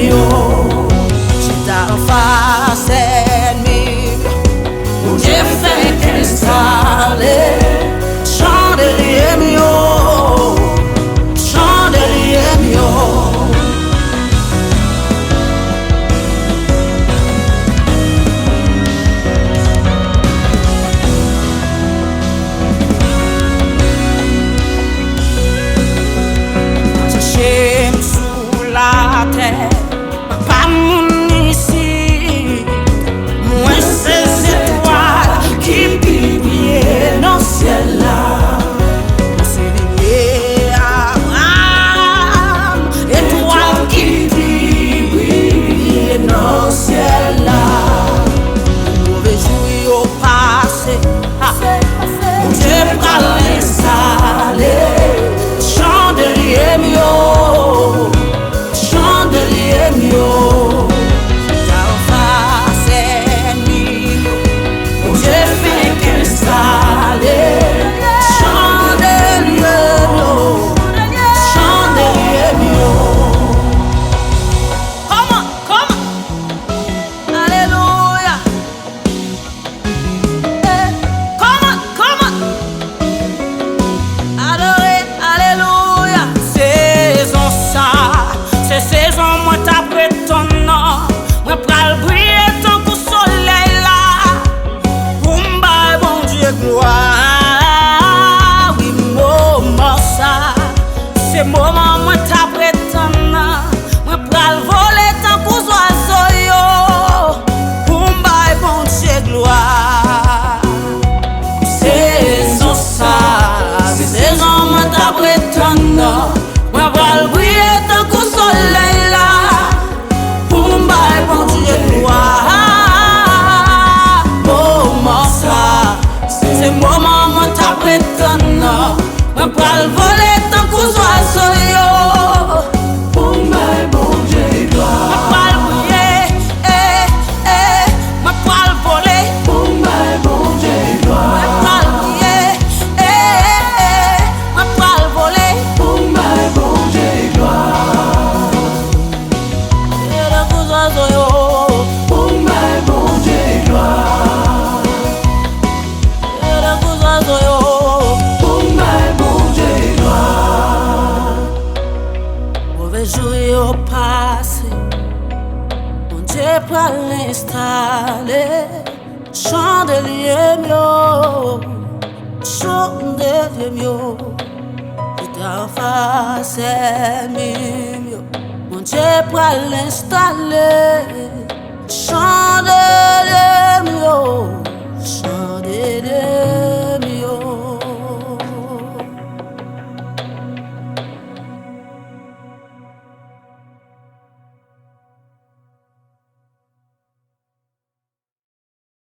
mieux. J'ai en face ennemi, mon Dieu fait installer. Chandelier mio, chandelier mio. J'aime sous la terre, pas mon ici. Moi ces étoiles qui brillent dans le ciel là. Chandelier mio, chandelier mio. T'en face ennemi, mon Dieu fait qu'installer. Chandelier mio, chandelier mio. Come on, come on. Alléluia. Come on, come on. Adoré, alléluia. Saison ça, c'est saison moi t'après ton nom. Moi pral briller tant qu'au soleil là. Pour m'bailler bon Dieu gloire. Oui, moment ça, c'est moment moi t'après ton nom. Moi pral voler tant qu'aux oiseaux yo. Pour m'bailler bon Dieu gloire. Saison ça, c'est saison moi t'après ton nom. Moi pral briller tant qu'au soleil là. Pour m'bailler bon Dieu gloire. Moment ça, c'est moment moi t'après ton nom. Moi pral voler tant qu'aux oiseaux yo. Pour m'bailler bon Dieu gloire. Moi pral briller, moi pral voler. Pour m'bailler bon Dieu gloire. Moi pral briller, moi pral voler. Pour m'bailler bon Dieu gloire. Et là qu'aux oiseaux yo. Pour m'bailler bon Dieu gloire. Et là qu'aux oiseaux yo. Pour m'bailler bon Dieu gloire. Mauvais jour yo passé, mon Dieu pral l'installer. Chandelier mio, chandelier mio. J'étais en face ennemi mio, mon Dieu pral l'installer.